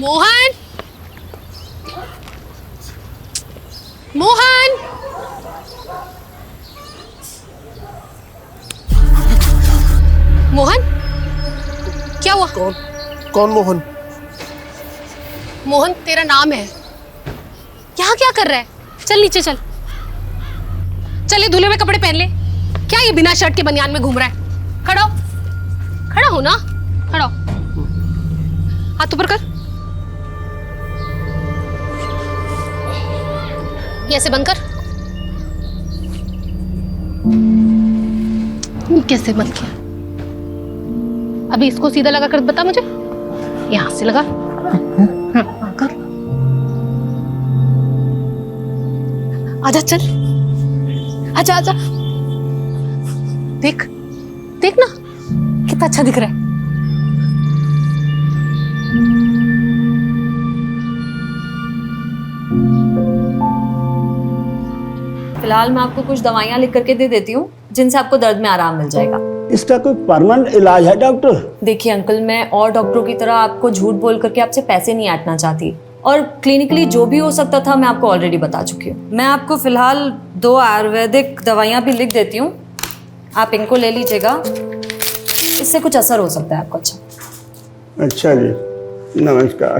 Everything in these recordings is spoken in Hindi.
मोहन, मोहन, मोहन, क्या हुआ? कौन कौन मोहन? मोहन तेरा नाम है। यहाँ क्या कर रहा है? चल नीचे चल। चल ये धुले हुए कपड़े पहन ले। क्या ये बिना शर्ट के बनियान में घूम रहा है? खड़ा हो, खड़ा हो ना, खड़ा हो। हाथ ऊपर कर। ये ऐसे बंद कर। कैसे बंद किया? अभी इसको सीधा लगा कर बता मुझे। यहां से लगा। कर। आजा चल, आजा आजा। देख देख ना कितना अच्छा दिख रहा है। फिलहाल मैं आपको कुछ दवाइयाँ लिख करके दे देती हूँ जिनसे आपको दर्द में आराम मिल जाएगा। इसका कोई परमानेंट इलाज है डॉक्टर? देखिए अंकल, मैं और डॉक्टरों की तरह आपको झूठ बोल करके आपसे पैसे नहीं ऐंठना चाहती, और क्लिनिकली जो भी हो सकता था मैं आपको ऑलरेडी बता चुकी हूँ। मैं आपको फिलहाल 2 आयुर्वेदिक दवाइयाँ भी लिख देती हूँ, आप इनको ले लीजिएगा, इससे कुछ असर हो सकता है आपको। अच्छा जी, नमस्कार।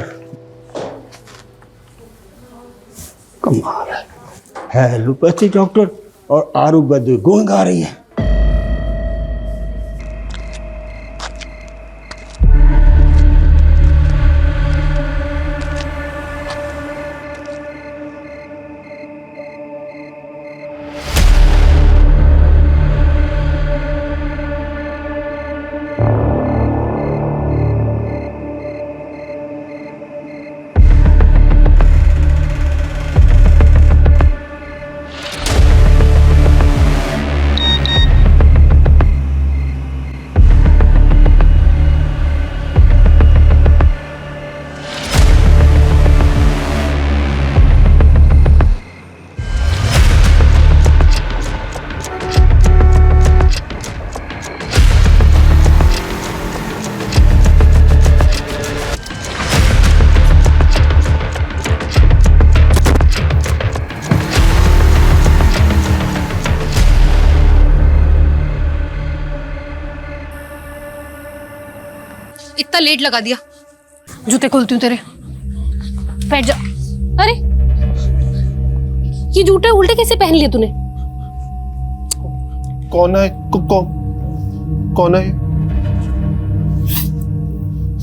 कमाल है एलोपैथी डॉक्टर और आयुर्वेदिक गुण गा रही है। इतना लेट लगा दिया। जूते खोलती हूँ तेरे। बैठ जा। अरे ये जूते उल्टे कैसे पहन लिए तूने? कौन है? कौन है ये?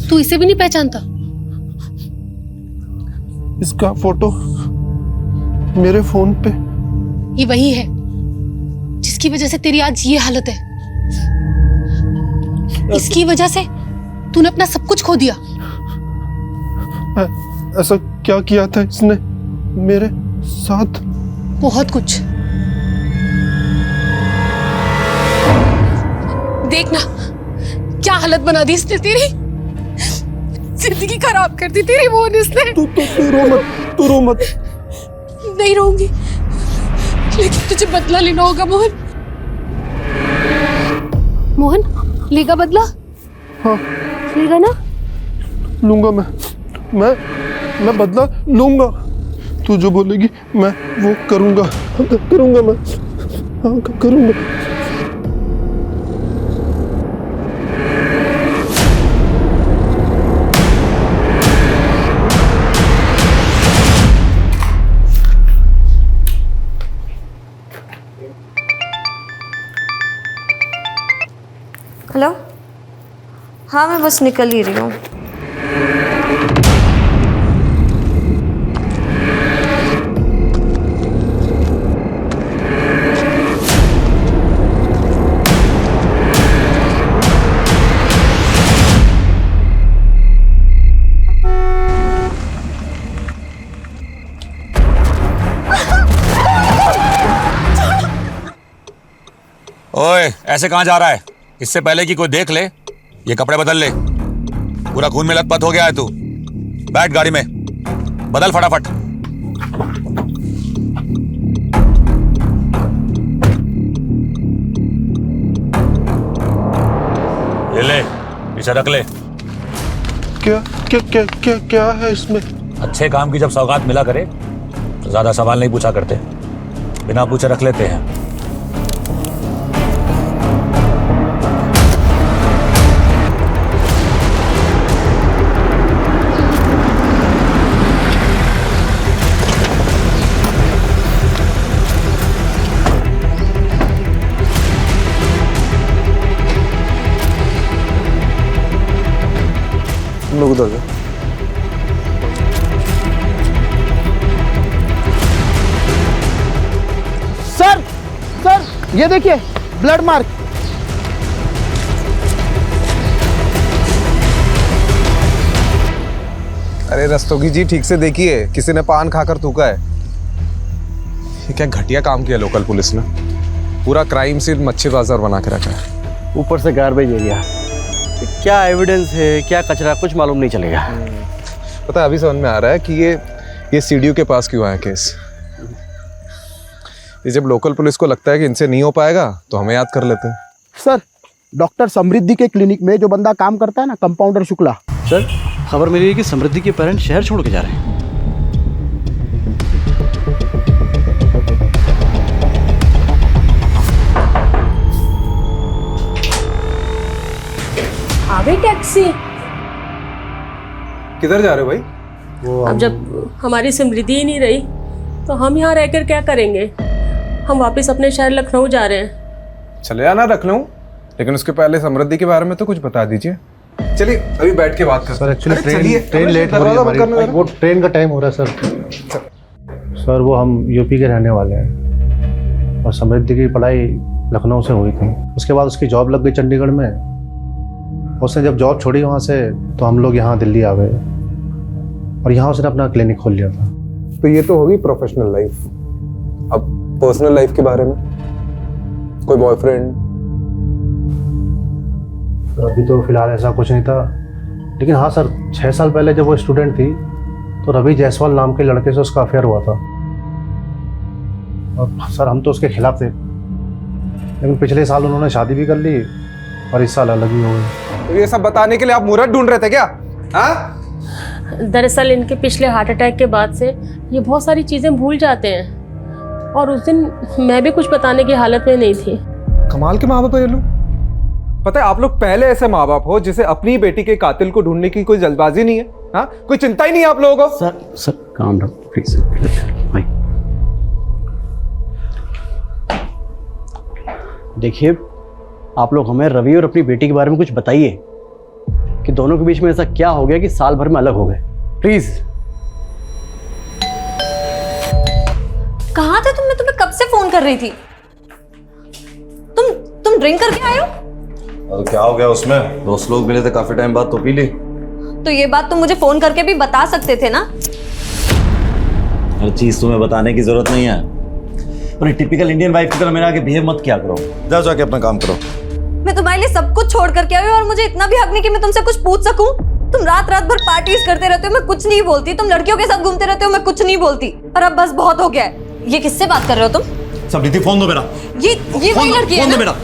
तू इसे भी नहीं पहचानता? इसका फोटो मेरे फोन पे। ये वही है जिसकी वजह से तेरी आज ये हालत है। इसकी वजह से तूने अपना सब कुछ खो दिया। ऐसा क्या किया था इसने मेरे साथ? बहुत कुछ। देखना क्या हालत बना दी इसने तेरी। जिंदगी खराब कर दी तेरी मोहन इसने। तू रो मत। नहीं रहूंगी, लेकिन तुझे बदला लेना होगा मोहन। मोहन लेगा बदला? हाँ लेगा ना? लूंगा मैं बदला लूंगा। तू जो बोलेगी मैं वो करूंगा मैं। हाँ करूंगा। हेलो, हाँ मैं बस निकल ही रही हूँ। ओए, ऐसे कहाँ जा रहा है? इससे पहले कि कोई देख ले, ये कपड़े बदल ले। पूरा खून में लथपथ हो गया है तू। बैठ गाड़ी में, बदल फटाफट। ये ले, इसे रख ले। क्या क्या क्या क्या क्या है इसमें? अच्छे काम की जब सौगात मिला करे तो ज्यादा सवाल नहीं पूछा करते, बिना पूछे रख लेते हैं। तुम लोग उधर जाओ। सर सर ये देखिए ब्लड मार्क। अरे रस्तोगी जी ठीक से देखिए, किसी ने पान खाकर थूका है। ये क्या घटिया काम किया लोकल पुलिस ने, पूरा क्राइम सीन मच्छी बाजार बना के रखा है। ऊपर से गार्बेज एरिया, क्या एविडेंस है क्या कचरा कुछ मालूम नहीं चलेगा। पता है अभी समझ में आ रहा है कि ये सीडीओ के पास क्यों आया केस। ये जब लोकल पुलिस को लगता है कि इनसे नहीं हो पाएगा तो हमें याद कर लेते हैं। सर डॉक्टर समृद्धि के क्लिनिक में जो बंदा काम करता है ना, कंपाउंडर शुक्ला। सर खबर मिली है कि समृद्धि के पेरेंट्स शहर छोड़ के जा रहे हैं। आ गई टैक्सी। किधर जा रहे हो भाई? अब जब हमारी समृद्धि ही नहीं रही तो हम यहाँ रहकर क्या करेंगे। हम वापस अपने शहर लखनऊ जा रहे हैं। चले आना लखनऊ, लेकिन उसके पहले समृद्धि के बारे में तो कुछ बता दीजिए। चलिए अभी बैठ के बात करते हैं। सर एक्चुअली ट्रेन लेट हो रही है हमारी, वो ट्रेन का टाइम हो रहा है सर। सर वो हम यूपी के रहने वाले हैं और समृद्धि की पढ़ाई लखनऊ से हुई थी। उसके बाद उसकी जॉब लग गई चंडीगढ़ में। उसने जब जॉब छोड़ी वहाँ से तो हम लोग यहाँ दिल्ली आ गए और यहाँ उसने अपना क्लिनिक खोल लिया था। तो ये तो होगी प्रोफेशनल लाइफ। अब पर्सनल लाइफ के बारे में, कोई बॉयफ्रेंड? अभी तो फिलहाल ऐसा कुछ नहीं था, लेकिन हाँ सर 6 साल पहले जब वो स्टूडेंट थी तो रवि जायसवाल नाम के लड़के से उसका अफेयर हुआ था। और सर हम तो उसके खिलाफ थे, लेकिन पिछले साल उन्होंने शादी भी कर ली और इस साल अलग ही हो गई। तो ये सब बताने के लिए आप मुहूर्त ढूंढ रहे थे क्या? हाँ? दरअसल इनके पिछले हार्ट अटैक के बाद से ये बहुत सारी चीज़ें भूल जाते हैं और उस दिन मैं भी कुछ बताने की हालत में नहीं थी। कमाल के माँ बाप है ये लोग। पता है आप लोग पहले ऐसे माँ बाप हो जिसे अपनी बेटी के कातिल को ढूंढने की कोई जल्दबाजी नहीं है। हाँ, कोई चिंता ही नहीं है आप लोगों को। सर काम डाउन प्लीज भाई। देखिए आप लोग हमें रवि और अपनी बेटी के बारे में कुछ बताइए कि दोनों के बीच में ऐसा क्या हो गया कि साल भर में अलग हो गए, प्लीज। कहाँ थे तुम? मैं तुम्हें कब से फोन कर रही थी। तुम ड्रिंक करके आए हो? तो क्या हो गया उसमें? दोस्त लोग मिले थे काफी टाइम बाद तो पी ली। तो ये बात तुम मुझे फोन करके भी बता सकते थे ना। हर चीज तुम्हें बताने की जरूरत नहीं है। और एक टिपिकल इंडियन वाइफ की तरह मेरे आगे बिहेव मत किया करो। जाओ जाके अपना काम करो। मैं तुम्हारे लिए सब कुछ छोड़ करके आई हूँ और मुझे इतना भी हक नहीं कि मैं तुमसे कुछ पूछ सकूं। तुम रात रात भर पार्टीज करते रहते हो, मैं कुछ नहीं बोलती। तुम लड़कियों के साथ घूमते रहते हो, मैं कुछ नहीं बोलती। और अब बस बहुत हो गया है। ये किससे बात कर रहे हो तुम? समृद्धि फोन दो मेरा। ये वही लड़की है ना? मेरा।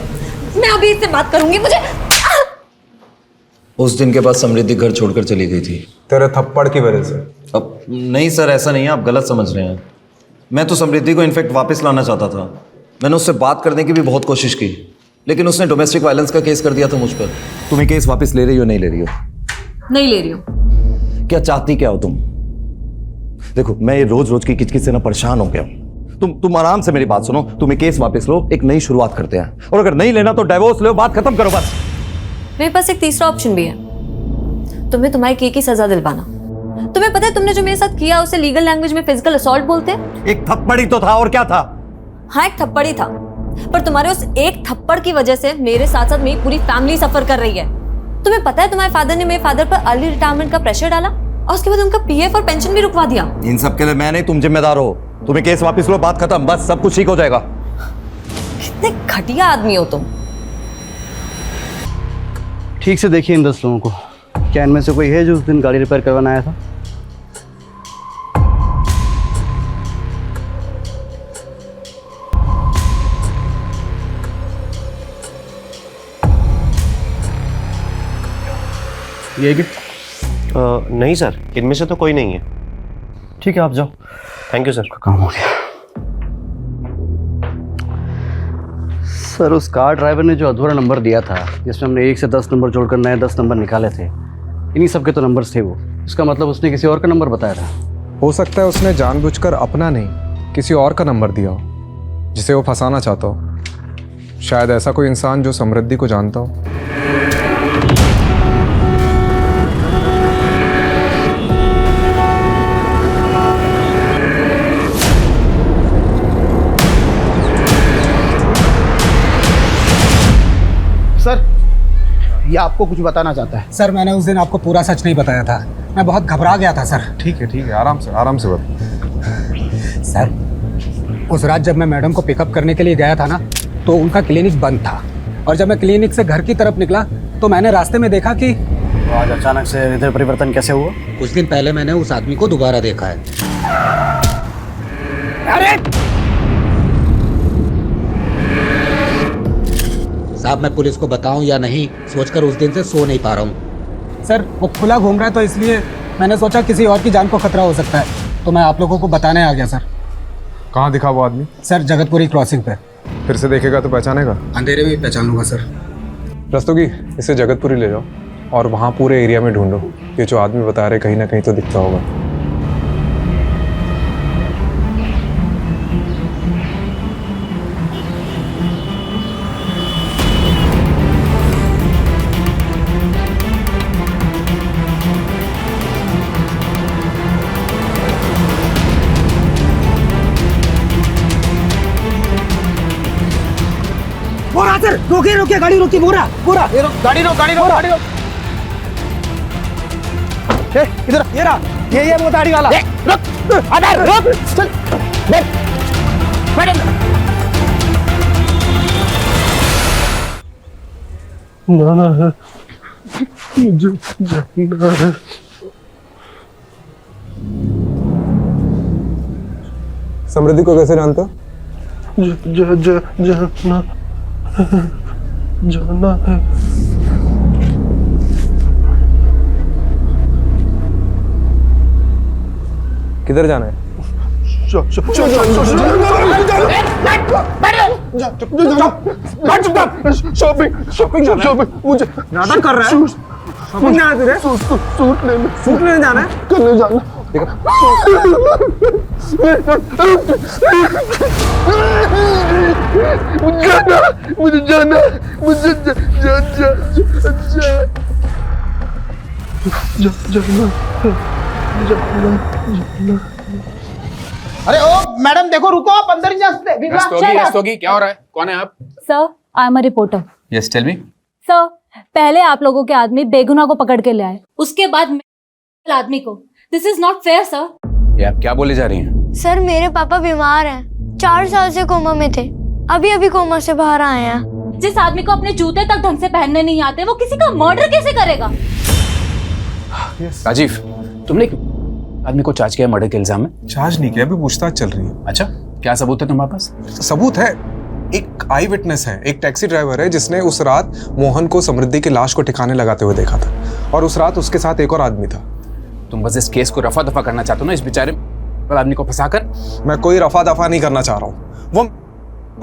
मैं अभी इससे बात करूंगी। मुझे उस दिन के बाद समृद्धि घर छोड़कर चली गई थी तेरे थप्पड़ की वजह से। अब नहीं सर, ऐसा नहीं है, आप गलत समझ रहे हैं। मैं तो समृद्धि को इनफैक्ट वापस लाना चाहता था। मैंने उससे बात करने की भी बहुत कोशिश की, लेकिन उसने डोमेस्टिक वायलेंस का केस कर दिया था मुझ पर। तुम्हें केस वापस ले रही हो नहीं ले रही हो? नहीं ले रही हूँ। क्या चाहती क्या हो तुम? देखो मैं ये रोज रोज की किचकिच से ना परेशान हो गया हूं। तुम आराम से मेरी बात सुनो। तुम केस वापस लो, एक नई शुरुआत करते हैं। और अगर नहीं लेना तो डिवोर्स लो, बात खत्म करो बस। मेरे पास एक तीसरा ऑप्शन भी है। तुम्हें तुम्हारे किए की सजा दिलवाना। तुम्हें पता है तुमने जो मेरे साथ किया उसे लीगल लैंग्वेज में फिजिकल असॉल्ट बोलते हैं। एक थप्पड़ ही तो था, और क्या था? हाँ एक थप्पड़ ही था, पर तुम्हारे उस एक थप्पड़ की वजह से मेरे साथ साथ मेरी पूरी फैमिली सफर कर रही है। तुम्हें पता है तुम्हारे फादर ने मेरे फादर पर अर्ली रिटायरमेंट का प्रेशर डाला और उसके बाद उनका पीएफ और पेंशन भी रुकवा दिया। इन सब के लिए मैं नहीं, तुम जिम्मेदार हो। तुम्हें केस वापस लो, बात खत्म, बस सब कुछ ठीक हो जाएगा। कितने घटिया आदमी हो तुम। ठीक से देखिए इन 10 लोगों को, क्या इनमें से कोई है जो उस दिन गाड़ी रिपेयर करवाना आया था? ये गिफ्ट नहीं सर, इनमें से तो कोई नहीं है। ठीक है, आप जाओ। Thank you sir. काम हो गया। सर, उस कार ड्राइवर ने जो अधूरा नंबर दिया था, जिसमें हमने 1 से 10 नंबर जोड़कर नए 10 नंबर निकाले थे, इन्हीं सब के तो नंबर्स थे वो। इसका मतलब उसने किसी और का नंबर बताया था। हो सकता है उसने जानबूझकर अपना नहीं किसी और का नंबर दिया हो, जिसे वो फंसाना चाहता हो। शायद ऐसा कोई इंसान जो समृद्धि को जानता हो। सर, ये आपको कुछ बताना चाहता है। सर, मैंने उस दिन आपको पूरा सच नहीं बताया था। मैं बहुत घबरा गया था सर। ठीक है, आराम से बता। सर, उस रात जब मैं मैडम को पिकअप करने के लिए गया था ना, तो उनका क्लिनिक बंद था। और जब मैं क्लिनिक से घर की तरफ निकला तो मैंने रास्ते में देखा कि तो आज अचानक से हृदय परिवर्तन कैसे हुआ? कुछ दिन पहले मैंने उस आदमी को दोबारा देखा है। अरे साहब, मैं पुलिस को बताऊं या नहीं सोचकर उस दिन से सो नहीं पा रहा हूं। सर, वो खुला घूम रहा है तो इसलिए मैंने सोचा किसी और की जान को खतरा हो सकता है, तो मैं आप लोगों को बताने आ गया सर। कहाँ दिखा वो आदमी? सर, जगतपुरी क्रॉसिंग पे। फिर से देखेगा तो पहचानेगा? अंधेरे में ही पहचान लूंगा सर। रस्तोगी, इसे जगतपुरी ले जाओ और वहाँ पूरे एरिया में ढूंढो। ये जो आदमी बता रहे कहीं ना कहीं तो दिखता होगा। बोरा सर, रोकिए, गाड़ी रोकिए। बोरा, गाड़ी रोक। इधर, ये रहा, ये वो गाड़ी वाला। रुक, आधार, रुक, चल, बैठ अंदर। जाना है, मुझे जाना है। समृद्धि को कैसे जानते हो? जाना है। किधर जाना है? शॉपिंग। मुझे नाटक कर रहा है। शॉपिंग जाना है तुझे? सूट लेने जाना है? करने जाना। मुझे जाना। अरे ओ मैडम, देखो, रुको, आप अंदर नहीं जा सकते। रस्तोगी, क्या हो रहा है? कौन है आप? Sir, I am a reporter. Yes, tell me. Sir, पहले आप लोगों के आदमी बेगुनाह को पकड़ के ले आए, उसके बाद आदमी को। This is not fair sir. ये आप क्या बोले जा रही हैं? सर, मेरे पापा बीमार हैं, 4 साल से कोमा में थे, अभी कोमा से बाहर आए हैं। जिस आदमी को अपने जूते तक ढंग से पहनने नहीं आते, वो किसी का मर्डर कैसे करेगा? राजीव, तुमने आदमी को चार्ज किया मर्डर के इल्जाम में? चार्ज नहीं किया, अभी पूछताछ चल रही है। अच्छा, क्या सबूत है तुम्हारे पास? सबूत है, एक आई विटनेस है, एक टैक्सी ड्राइवर है जिसने उस रात मोहन को समृद्धि की लाश को ठिकाने लगाते हुए देखा था, और उस रात उसके साथ एक और आदमी था। तुम बस इस केस को रफा दफा करना चाहते हो ना, इस बेचारे आदमी को फंसाकर? मैं कोई रफा दफा नहीं करना चाह रहा हूँ, वो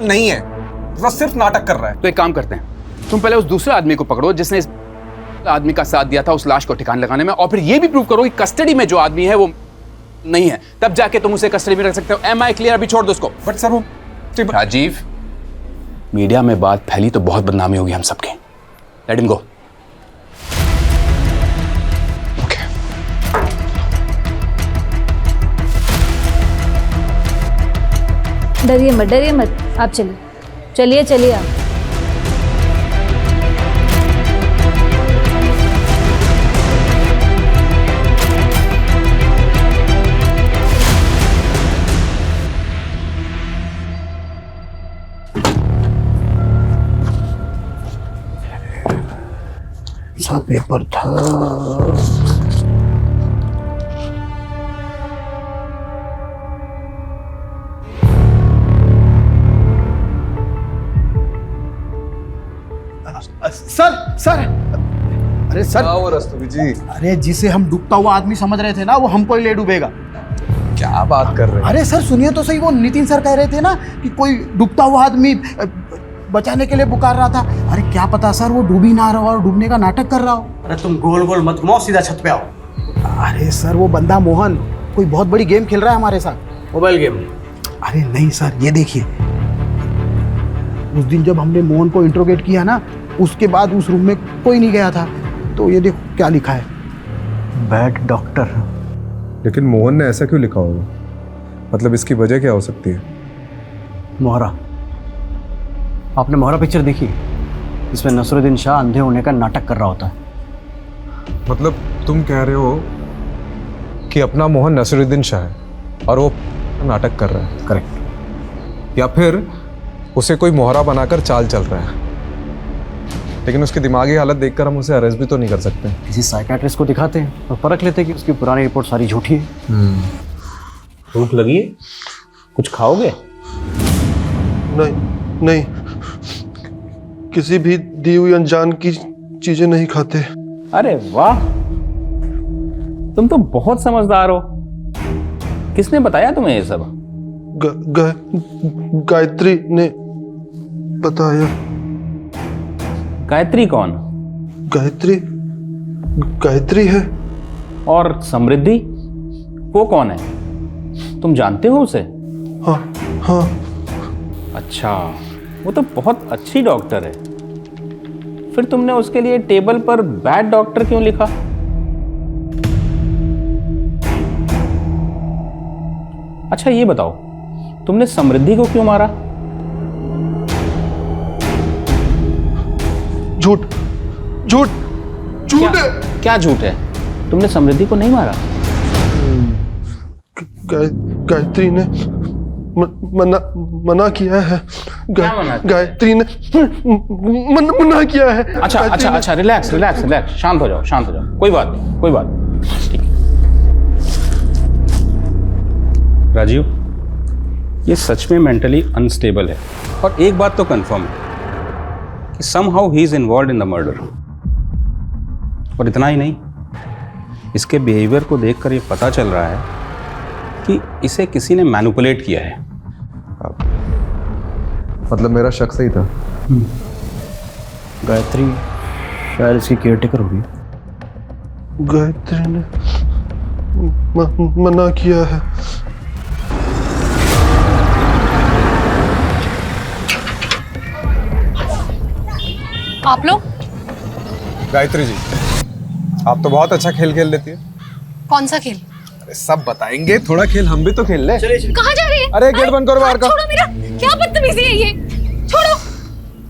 नहीं है, वो सिर्फ नाटक कर रहा है। तो एक काम करते हैं, तुम पहले उस दूसरे आदमी को पकड़ो जिसने इस आदमी का साथ दिया था उस लाश को ठिकाने लगाने में, और फिर ये भी प्रूव करो कि कस्टडी में जो आदमी है वो नहीं है, तब जाके तुम उसे कस्टडी में रख सकते हो। Am I clear? अभी छोड़ दो उसको। बट सर वो राजीव, मीडिया में बात फैली तो बहुत बदनामी होगी हम सबके। Let him go. डरिए मत, आप चलिए आप। सा पेपर था। सर अरे सर वो रस्तोगी जी, अरे जिसे हम डूबता हुआ आदमी समझ रहे थे ना, वो हमको ही ले डूबेगा। क्या बात कर रहे हैं? अरे सर सुनिए तो सही, वो नितिन सर कह रहे थे ना कि कोई डूबता हुआ आदमी बचाने के लिए पुकार रहा था। अरे क्या पता सर वो डूबी ना रहा हो और डूबने का नाटक कर रहा हो। अरे तुम गोल गोल मत घुमाओ, सीधा छत पे आओ। अरे सर वो बंदा मोहन कोई बहुत बड़ी गेम खेल रहा है हमारे साथ। Mobile game? अरे नहीं सर, ये देखिए, उस दिन जब हमने मोहन को इंट्रोगेट किया ना, उसके बाद उस रूम में कोई नहीं गया था। तो ये देखो क्या लिखा है, बैड डॉक्टर। लेकिन मोहन ने ऐसा क्यों लिखा होगा? मतलब इसकी वजह क्या हो सकती है? मोहरा, आपने मोहरा पिक्चर देखी? इसमें नसरुद्दीन शाह अंधे होने का नाटक कर रहा होता है। मतलब तुम कह रहे हो कि अपना मोहन नसरुद्दीन शाह है और वो नाटक कर रहा है? करेक्ट। या फिर उसे कोई मोहरा बनाकर चाल चल रहा है, लेकिन उसकी दिमागी हालत देखकर हम उसे अरेस्ट भी तो नहीं कर सकते। किसी साइकियाट्रिस्ट को दिखाते हैं और परख लेते हैं कि उसकी पुरानी रिपोर्ट सारी झूठी है। भूख लगी है, कुछ खाओगे? नहीं नहीं, किसी भी दी हुई अनजान की चीजें नहीं खाते। अरे वाह, तुम तो बहुत समझदार हो। किसने बताया तुम्हें ये सब? गायत्री ने बताया। गायत्री कौन? गायत्री है। और समृद्धि, वो कौन है? तुम जानते हो उसे? हाँ हाँ। अच्छा, वो तो बहुत अच्छी डॉक्टर है। फिर तुमने उसके लिए टेबल पर बैड डॉक्टर क्यों लिखा? अच्छा ये बताओ, तुमने समृद्धि को क्यों मारा? झूठ झूठ झूठ है। क्या झूठ है? तुमने समृद्धि को नहीं मारा? गायत्री ने मना किया है। गायत्री ने मना किया है। अच्छा अच्छा अच्छा, रिलैक्स रिलैक्स रिलैक्स, शांत हो जाओ शांत हो जाओ, कोई बात नहीं कोई बात नहीं, ठीक है। राजीव, ये सच में मेंटली अनस्टेबल है, और एक बात तो कंफर्म है कि somehow he is involved in the murder. और इतना ही नहीं, इसके बिहेवियर को देखकर ये पता चल रहा है कि इसे किसी ने मैनिपुलेट किया है। मतलब मेरा शक सही था। गायत्री शायद इसकी केयरटेकर होगी। गायत्री ने मना किया है। आप लोग? गायत्री जी, आप तो बहुत अच्छा खेल खेल लेती है। कौन सा खेल? अरे सब बताएंगे, थोड़ा खेल हम भी तो खेल ले। कहाँ जा रही है? अरे गेट बंद करो बाहर का। छोड़ो मेरा, क्या बदतमीजी है ये? छोड़ो।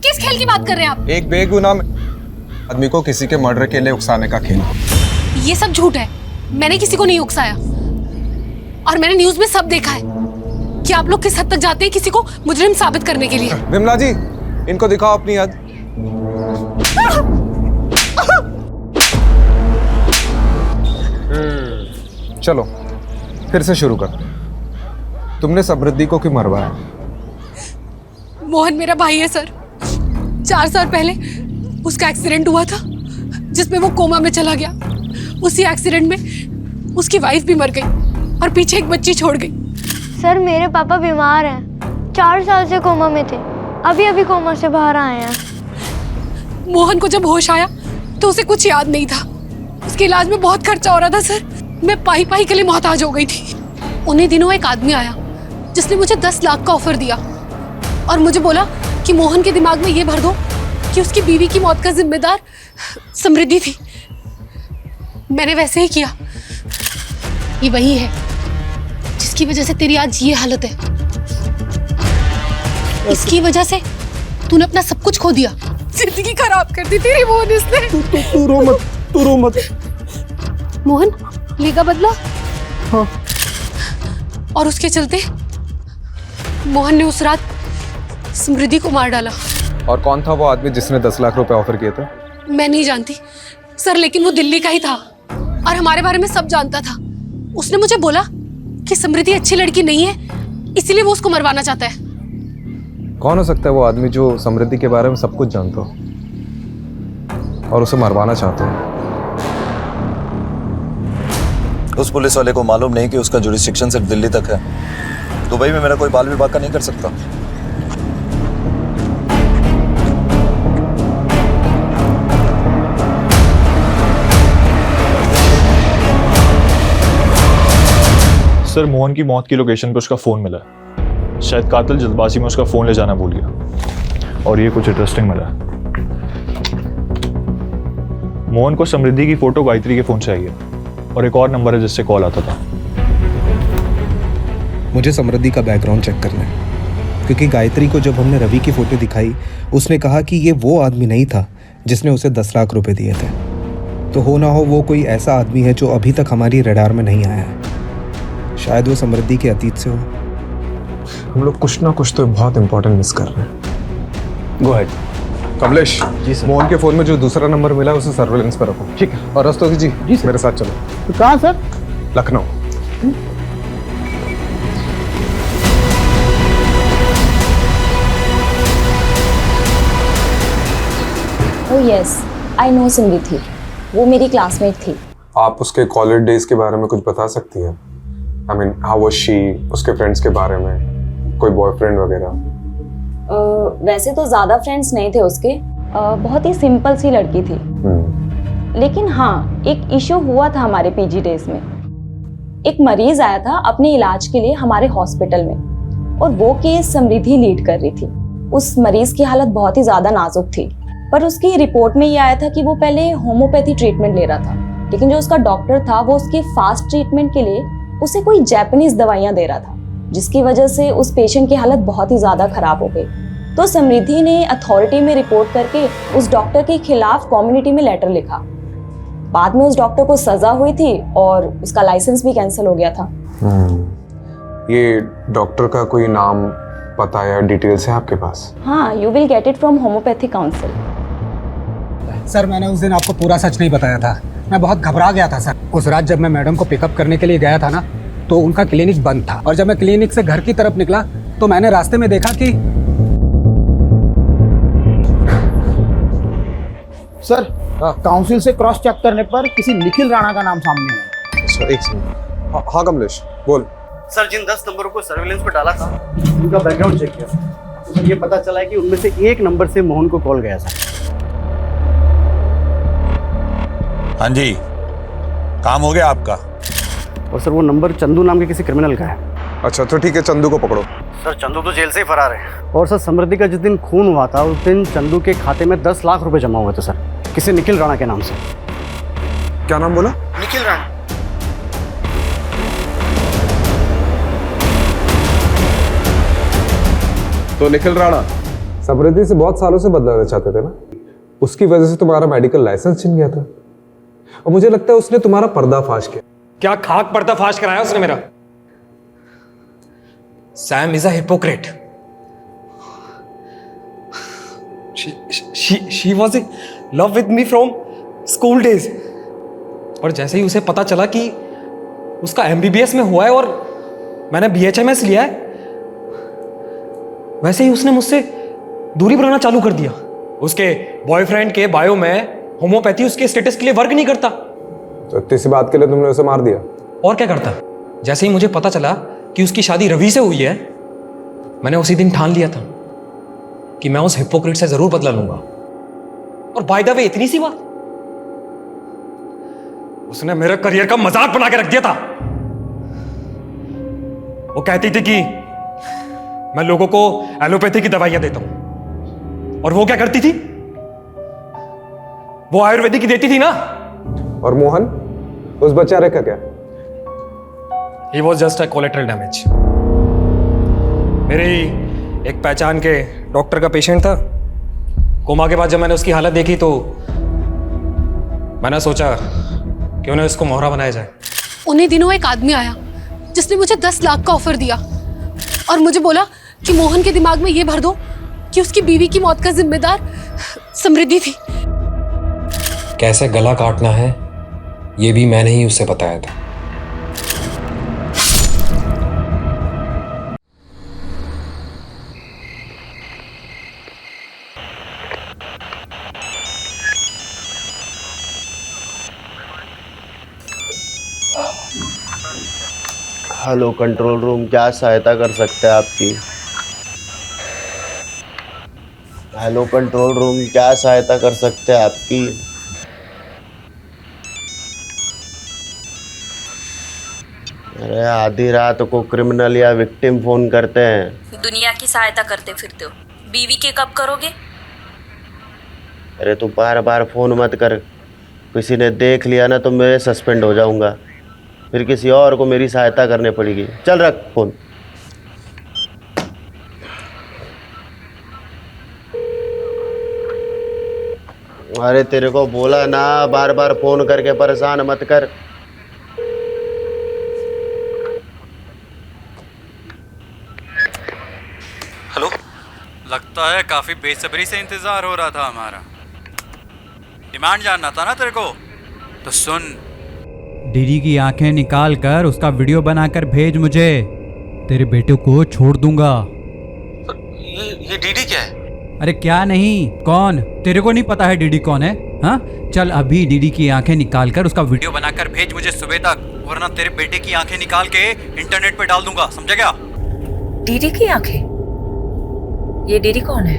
किस खेल की बात कर रहे हैं आप? एक बेगुनाह आदमी को किसी के मर्डर के लिए उकसाने का खेल। ये सब झूठ है, मैंने किसी को नहीं उकसाया, और मैंने न्यूज में सब देखा है कि आप लोग किस हद तक जाते हैं किसी को मुजरिम साबित करने के लिए। विमला जी, इनको दिखाओ अपनी हद। चलो फिर से शुरू कर। तुमने समृद्धि को क्यों मरवाया? मोहन मेरा भाई है सर। 4 साल पहले उसका एक्सीडेंट हुआ था जिसमें वो कोमा में चला गया। उसी एक्सीडेंट में उसकी वाइफ भी मर गई और पीछे एक बच्ची छोड़ गई। सर मेरे पापा बीमार हैं, 4 साल से कोमा में थे, अभी अभी कोमा से बाहर आए हैं। मोहन को जब होश आया तो उसे कुछ याद नहीं था। उसके इलाज में बहुत खर्चा हो रहा था सर, मैं पाई पाई के लिए मोहताज हो गई थी। उन्हीं दिनों एक आदमी आया जिसने मुझे 10 लाख का ऑफर दिया और मुझे बोला कि मोहन के दिमाग में ये भर दो कि उसकी बीवी की मौत का जिम्मेदार समृद्धि थी। मैंने वैसे ही किया। ये वही है जिसकी वजह से तेरी आज ये हालत है। इसकी वजह से तूने अपना सब कुछ खो दिया, जिंदगी खराब कर दी तेरी मोहन इसने। तू रो मत, तू रो मत। मोहन लेगा बदला? हाँ। और उसके चलते मोहन ने उस रात समृद्धि को मार डाला। और कौन था वो आदमी जिसने 10 लाख रुपए ऑफर किए थे? मैं नहीं जानती सर, लेकिन वो दिल्ली का ही था और हमारे बारे में सब जानता था। उसने मुझे बोला कि समृद्धि अच्छी लड़की नहीं है, इसीलिए वो उसको मरवाना चाहता है। कौन हो सकता है वो आदमी जो समृद्धि के बारे में सब कुछ जानता हो और उसे मरवाना चाहता हो? उस पुलिस वाले को मालूम नहीं कि उसका जुरिस्डिक्शन सिर्फ दिल्ली तक है। दुबई में मेरा कोई बाल विभाग का नहीं कर सकता। सर, मोहन की मौत की लोकेशन पर उसका फ़ोन मिला है। शायद कातिल जल्दबाजी में उसका फ़ोन ले जाना भूल गया। और ये कुछ इंटरेस्टिंग मिला। मोहन को समृद्धि की फ़ोटो गायत्री के फ़ोन से आई है और एक और नंबर है जिससे कॉल आता था। मुझे समृद्धि का बैकग्राउंड चेक करना है, क्योंकि गायत्री को जब हमने रवि की फ़ोटो दिखाई उसने कहा कि ये वो आदमी नहीं था जिसने उसे 10 लाख रुपए दिए थे। तो हो ना हो वो कोई ऐसा आदमी है जो अभी तक हमारी रडार में नहीं आया है। शायद वो समृद्धि के अतीत से हो। हम लोग कुछ ना कुछ तो बहुत इंपॉर्टेंट मिस कर रहे हैं। Go ahead. Kamlesh ji sir, Mohan के फ़ोन में जो दूसरा नंबर मिला है उसे सर्वेलेंस पर रखो। ठीक है। और रस्तोगी जी मेरे साथ चलो। तो कहाँ sir? Lucknow. Oh yes, I know Samriddhi. वो मेरी क्लासमेट थी। आप उसके कॉलेज डेज के बारे में कुछ बता सकती हैं? I mean how was she, उसके फ्रेंड्स के बारे में, कोई बॉयफ्रेंड वगैरह? वैसे तो ज़्यादा फ्रेंड्स नहीं थे उसके। बहुत ही सिंपल सी लड़की थी। लेकिन हाँ, एक इशू हुआ था हमारे पीजी डेज में। एक मरीज आया था अपने इलाज के लिए हमारे हॉस्पिटल में, और वो केस समृद्धि लीड कर रही थी। उस मरीज की हालत बहुत ही ज़्यादा नाजुक थी, पर उसकी रिपोर्ट में ये आया था कि वो पहले होम्योपैथी ट्रीटमेंट ले रहा था, लेकिन जो उसका डॉक्टर था वो उसके फास्ट ट्रीटमेंट के लिए उसे कोई जापानीज दवाइयाँ दे रहा था, जिसकी वजह से उस पेशेंट की हालत बहुत ही ज़्यादा खराब हो गई। तो समृद्धि ने अथॉरिटी में रिपोर्ट करके उस डॉक्टर के खिलाफ कम्युनिटी में लेटर लिखा। बाद में उस डॉक्टर को सजा हुई थी और उसका लाइसेंस भी कैंसिल हो गया था। ये डॉक्टर का कोई नाम, पता या डिटेल्स है आपके पास? हाँ, you will get it from homeopathy council. Sir, मैंने उस दिन आपको पूरा सच नहीं बताया था। मैं बहुत घबरा गया था सर। उस रात जब मैं मैडम को पिकअप करने के लिए गया था ना, तो उनका क्लिनिक बंद था, और जब मैं क्लिनिक से घर की तरफ निकला तो मैंने रास्ते में देखा कि सर काउंसिल से क्रॉस चेक करने पर किसी निखिल राणा का नाम सामने आया। सर एक सेकंड। हाँ कमलेश बोल। सर, जिन 10 नंबरों को सर्विलेंस पर डाला था उनका बैकग्राउंड चेक किया तो सर ये पता चला है कि उनमें से एक नंबर से मोहन को कॉल गया था। हाँ जी, काम हो गया आपका? और सर वो नंबर चंदू नाम के किसी क्रिमिनल का है। अच्छा तो ठीक है, चंदू को पकड़ो। सर चंदू तो जेल से ही फरार है। और सर समृद्धि का जिस दिन खून हुआ था उस दिन चंदू के खाते में 10 लाख रुपए जमा हुए थे सर, किसी निखिल राणा के नाम से। क्या नाम बोला? निखिल राणा। तो निखिल राणा समृद्धि से बहुत सालों से बदलाना चाहते थे ना, उसकी वजह से तुम्हारा मेडिकल लाइसेंस छिन गया था, और मुझे लगता है उसने तुम्हारा पर्दाफाश किया। क्या खाक पर्दाफाश कराया उसने मेरा? Sam is a hypocrite. She was in love with me from school days, और जैसे ही उसे पता चला कि उसका MBBS में हुआ है और मैंने BHMS लिया है, वैसे ही उसने मुझसे दूरी बनाना चालू कर दिया। उसके बॉयफ्रेंड के बायो में होम्योपैथी उसके स्टेटस के लिए वर्क नहीं करता। तो इतनी सी बात के लिए तुमने उसे मार दिया? और क्या करता? जैसे ही मुझे पता चला कि उसकी शादी रवि से हुई है, मैंने उसी दिन ठान लिया था कि मैं उस हिपोक्रेट से जरूर बदला लूंगा। और बाय द वे इतनी सी बात, उसने मेरे करियर का मजाक बना के रख दिया था। वो कहती थी कि मैं लोगों को एलोपैथी की दवाइयां देता हूं, और वो क्या करती थी? वो आयुर्वेदिक की देती थी ना। और मोहन, उस बेचारे का क्या? He was just a collateral damage. मेरे एक पहचान के डॉक्टर का पेशेंट था। कोमा के बाद जब मैंने उसकी हालत देखी तो मैंने सोचा क्यों ना इसको मोहरा बनाया जाए। उन्हीं दिनों एक आदमी आया जिसने मुझे 10 लाख का ऑफर दिया और मुझे बोला कि मोहन के दिमाग में ये भर दो कि उसकी बीवी की मौत का जिम्मेदार समृद्धि थी। कैसे गला काटना है ये भी मैंने ही उसे बताया था। हेलो कंट्रोल रूम, क्या सहायता कर सकते हैं आपकी? हेलो कंट्रोल रूम, क्या सहायता कर सकते हैं आपकी? अरे आधी रात को क्रिमिनल या विक्टिम फोन करते हैं। दुनिया की सहायता करते फिरते हो, बीवी के कब करोगे? अरे तू बार बार फोन मत कर, किसी ने देख लिया ना तो मैं सस्पेंड हो जाऊंगा, फिर किसी और को मेरी सहायता करनी पड़ेगी। चल रख फोन। अरे तेरे को बोला ना बार बार फोन करके परेशान मत कर। हेलो, लगता है काफी बेसब्री से इंतजार हो रहा था हमारा। डिमांड जानना था ना तेरे को, तो सुन। डीडी की आंखें निकाल कर उसका वीडियो बनाकर भेज मुझे, तेरे बेटे को छोड़ दूंगा। ये डीडी क्या है? अरे क्या नहीं, कौन? तेरे को नहीं पता है डीडी कौन है? हाँ, चल अभी डीडी की आंखें निकाल कर उसका वीडियो बनाकर भेज मुझे सुबह तक, वरना तेरे बेटे की आंखें निकाल के इंटरनेट पे डाल दूंगा, समझा क्या? डीडी की आंखें? ये डीडी कौन है?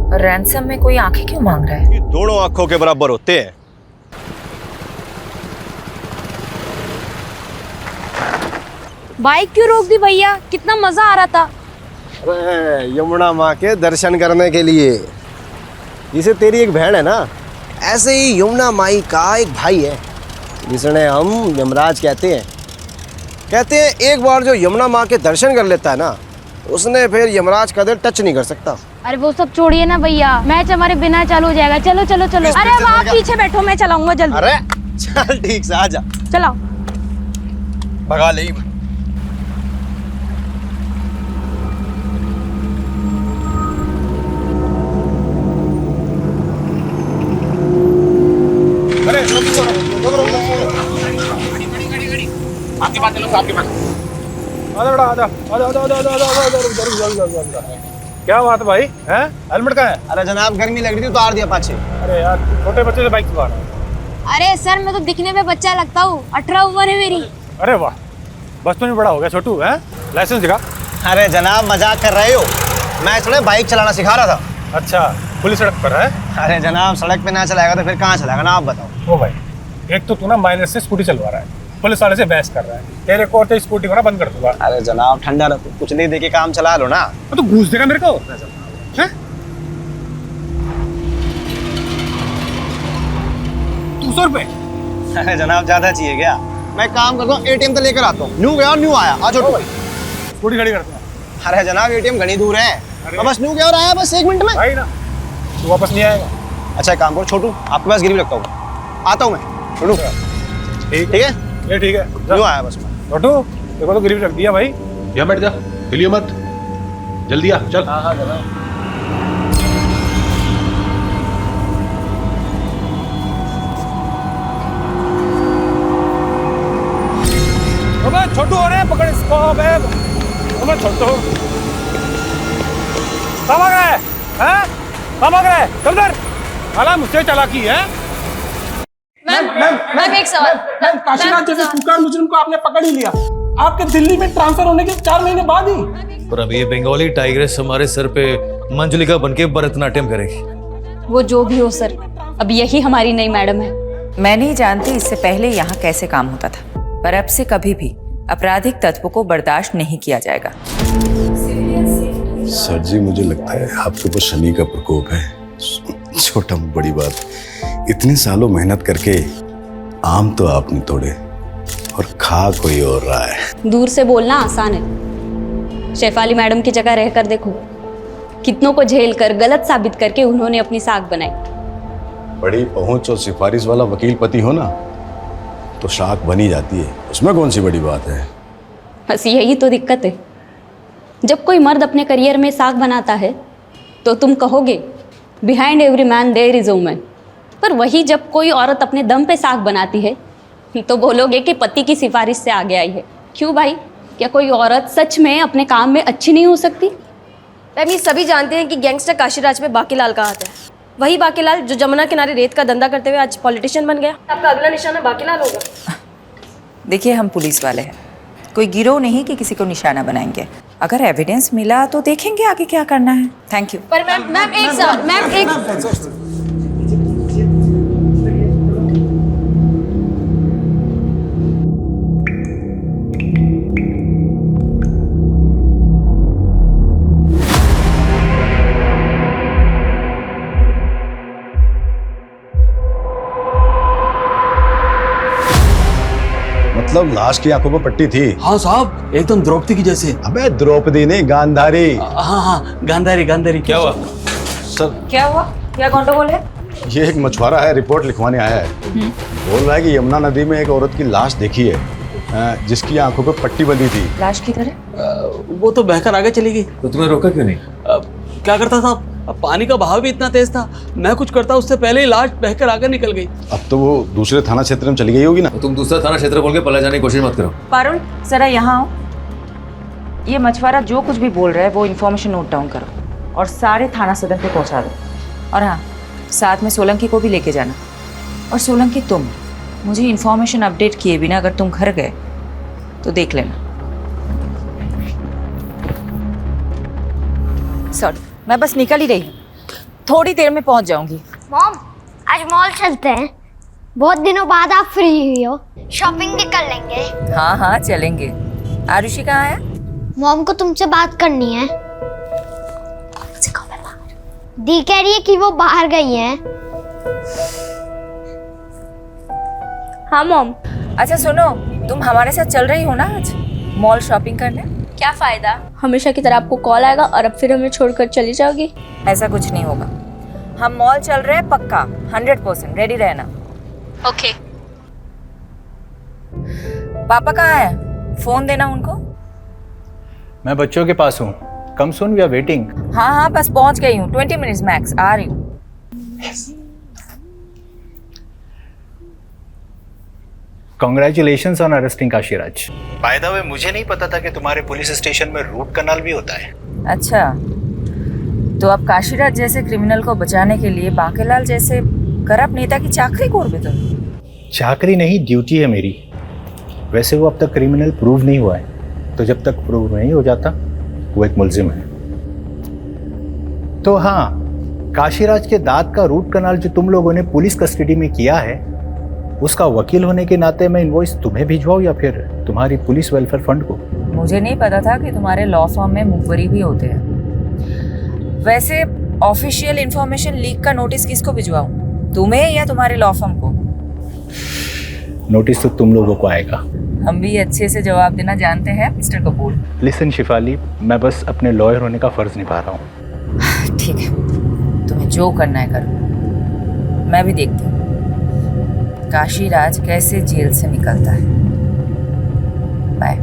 और रैंसम में कोई आंखें क्यों मांग रहा है? ये दोनों आंखों के बराबर होते हैं। बाइक क्यों रोक दी भैया? कितना मजा आ रहा था। अरे यमुना माँ के दर्शन करने के लिए। जिसे तेरी एक बहन है ना, ऐसे ही यमुना माई का एक भाई है जिसने हम यमराज कहते हैं। कहते हैं एक बार जो यमुना माँ के दर्शन कर लेता है ना, उसने फिर यमराज का दिल टच नहीं कर सकता। अरे वो सब छोड़िए ना भैया, मैच हमारे बिना चालू हो जाएगा। चलो चलो चलो। अरे अब आप पीछे बैठो, मैं चलाऊंगा जल्दी। अरे चल ठीक से आजा। चलाओ। भगा ले। अरे आपके पास चलो, आपके पास आजा बेटा, आजा आजा आजा आजा आजा आजा आजा। क्या बात है भाई, हैं? हेलमेट कहाँ है? अरे जनाब गर्मी लग रही थी, उतार दिया पाछे। अरे यार, छोटे बच्चे से बाइक चला रहा है। अरे सर, मैं तो दिखने में बच्चा लगता हूँ, 18 उम्र है मेरी। अरे वाह, बचपन में बड़ा हो गया छोटू, हैं? लाइसेंस दिखा। अरे जनाब मजाक कर रहे हो, मैं इसमें बाइक चलाना सिखा रहा था। अच्छा, पुलिस सड़क पर है? अरे जनाब सड़क पे ना चलाएगा तो फिर कहाँ चलाएगा ना, आप बताओ। ओ भाई, एक तो तू ना माइनर से स्कूटी चलवा रहा है, पुलिस वाले से बहस कर रहा है, तेरे को तो स्कूटी को ना बंद कर दूंगा। अरे जनाब ठंडा रखो, कुछ नहीं देके काम चला लो ना। तो घूस देगा मेरे को? हैं? 200 रुपए? अरे जनाब ज्यादा चाहिए क्या? मैं काम करता हूँ, एटीएम तो लेकर आता हूँ। न्यू गया और न्यू आया। आ छोटू भाई, स्कूटी खड़ी करता हूँ। अरे जनाब एटीएम घनी दूर है, तो बस न्यू गया और आया, बस 1 मिनट में। भाई ना, तू वापस नहीं आएगा। अच्छा काम करो छोटू, आपके पास गिरवी रखता हूँ, आता हूँ मैं। छोटू ठीक है, ये ठीक है, न्यू आया बस मैं। छोटू देखो तो गिरवी रख दिया भाई। यहाँ बैठ जा, हिलिए मत, जल्दी आ, चल। हाँ हाँ जनाब। अबे छोटू हो रहे, पकड़ इसको। अबे छोटू कहाँ भाग रहा है? हैं? कहाँ भाग रहा है? चल इधर। साला मुझसे चालाकी है। मैम एक सवाल। काशीनाथ जैसे कुकर मुजरिम को आपने पकड़ ही लिया, आपके दिल्ली में ट्रांसफर होने के 4 महीने बाद ही। पर अब ये बंगाली टाइग्रेस हमारे सर पे मंजुलिका बनके भरतनाट्यम करेगी। वो जो भी हो सर, अब यही हमारी नई मैडम है। मैं नहीं जानती इससे पहले यहाँ कैसे काम होता था, पर अब से कभी भी आपराधिक तत्वों को बर्दाश्त नहीं किया जाएगा। सर जी मुझे लगता है आपके ऊपर शनि का प्रकोप है। छोटा बड़ी बात, इतने सालों मेहनत करके आम तो आपने तोड़े और खा कोई और रहा है। दूर से बोलना आसान है, शेफाली मैडम की जगह रहकर देखो, कितनों को झेल कर गलत साबित करके उन्होंने अपनी साख बनाई। बड़ी पहुंच और सिफारिश वाला वकील पति हो ना, तो शाख बनी जाती है, उसमें कौन सी बड़ी बात है। बस यही तो दिक्कत है, जब कोई मर्द अपने करियर में साख बनाता है तो तुम कहोगे behind every man there is a woman, पर वही जब कोई औरत अपने दम पे साख बनाती है तो बोलोगे कि पति की सिफारिश से आगे आई है। क्यों भाई, क्या कोई औरत सच में अपने काम में अच्छी नहीं हो सकती? मैम ये सभी जानते हैं कि गैंगस्टर काशीराज में बाकीलाल कहा आता है, वही बाकीलाल जो जमुना किनारे रेत का धंधा करते हुए आज पॉलिटिशियन बन गया। आपका अगला निशाना बाकीलाल होगा। देखिए हम पुलिस वाले हैं, कोई गिरोह नहीं कि किसी को निशाना बनाएंगे। अगर एविडेंस मिला तो देखेंगे आगे क्या करना है। Thank you. पर मैम एक मतलब लाश की आंखों पर पट्टी थी? हाँ साहब, एकदम द्रौपदी की जैसे। अबे द्रौपदी नहीं, गांधारी। हाँ, गांधारी गांधारी। क्या हुआ सर? क्या हुआ? क्या गंडगोल है? ये एक मछुआरा है, रिपोर्ट लिखवाने आया है। बोल रहा है कि यमुना नदी में एक औरत की लाश देखी है जिसकी आंखों पर पट्टी बंधी थी। लाश की तरह? वो तो बहकर आगे चली गई। तो तुम्हें रोका क्यों नहीं? क्या करता साहब, अब पानी का बहाव भी इतना तेज था, मैं कुछ करता उससे पहले ही लाश बहकर आगे निकल गई। अब तो वो दूसरे थाना क्षेत्र में चली गई होगी ना। तो तुम दूसरा थाना क्षेत्र बोल के पला जाने की कोशिश मत करो। पारुल जरा यहाँ आओ। ये मछुआरा जो कुछ भी बोल रहा है वो इन्फॉर्मेशन नोट डाउन करो और सारे थाना सदर पे पहुंचा दो। और हाँ, साथ में सोलंकी को भी लेके जाना। और सोलंकी तुम मुझे इन्फॉर्मेशन अपडेट किए बिना अगर तुम घर गए तो देख लेना। सॉरी, मैं बस निकल ही रही हूँ, थोड़ी देर में पहुंच जाऊंगी। मॉम, आज मॉल चलते हैं। बहुत दिनों बाद आप फ्री हुई हो, शॉपिंग भी कर लेंगे। हाँ हाँ चलेंगे। आरुषि कहाँ है? मॉम को तुमसे बात करनी है। दी कह रही है कि वो बाहर गई हैं। हाँ मॉम। अच्छा सुनो, तुम हमारे साथ चल रही हो ना आज मॉल शॉपिंग करने? क्या फायदा, हमेशा की तरह आपको कॉल आएगा और अब फिर हमें छोड़कर चली जाओगी? ऐसा कुछ नहीं होगा, हम मॉल चल रहे हैं पक्का, 100%। रेडी रहना। ओके। पापा कहाँ है? फोन देना उनको। मैं बच्चों के पास हूँ, कम सून, वी आर वेटिंग। हाँ हाँ बस पहुंच गई हूँ, 20 मिनट्स मैक्स, आ रही हूँ। Congratulations on arresting Kashiraj. By the way, मुझे नहीं पता था कि तुम्हारे पुलिस स्टेशन में रूट कनाल भी होता है। अच्छा, तो आप काशीराज जैसे क्रिमिनल को बचाने के लिए बांकेलाल जैसे करप्ट नेता की चाकरी को भी तो? चाकरी नहीं, ड्यूटी है मेरी। वैसे वो अब तक क्रिमिनल प्रूव नहीं हुआ है, तो जब तक प्रूव नहीं हो जाता वो एक मुलजिम है। तो हाँ, काशीराज के दांत का रूट कनाल जो तुम लोगों ने पुलिस कस्टडी में किया है, उसका वकील होने के नाते मैं इनवॉइस तुम्हें भिजवाऊं या फिर तुम्हारी पुलिस वेलफेयर फंड को? मुझे नहीं पता था कि तुम्हारे लॉ फर्म में मुखबरी भी होते हैं। वैसे ऑफिशियल इंफॉर्मेशन लीक का नोटिस किसको भिजवाऊं, तुम्हें या तुम्हारे लॉ फर्म को? नोटिस तो तुम लोगों को आएगा। हम भी अच्छे से जवाब देना जानते हैं मिस्टर कपूर। लिसन शिफाली, मैं बस अपने लॉयर होने का फर्ज निभा रहा हूँ। ठीक है, तुम्हें जो करना है करो, मैं भी देखती हूँ काशीराज कैसे जेल से निकलता है। बाय।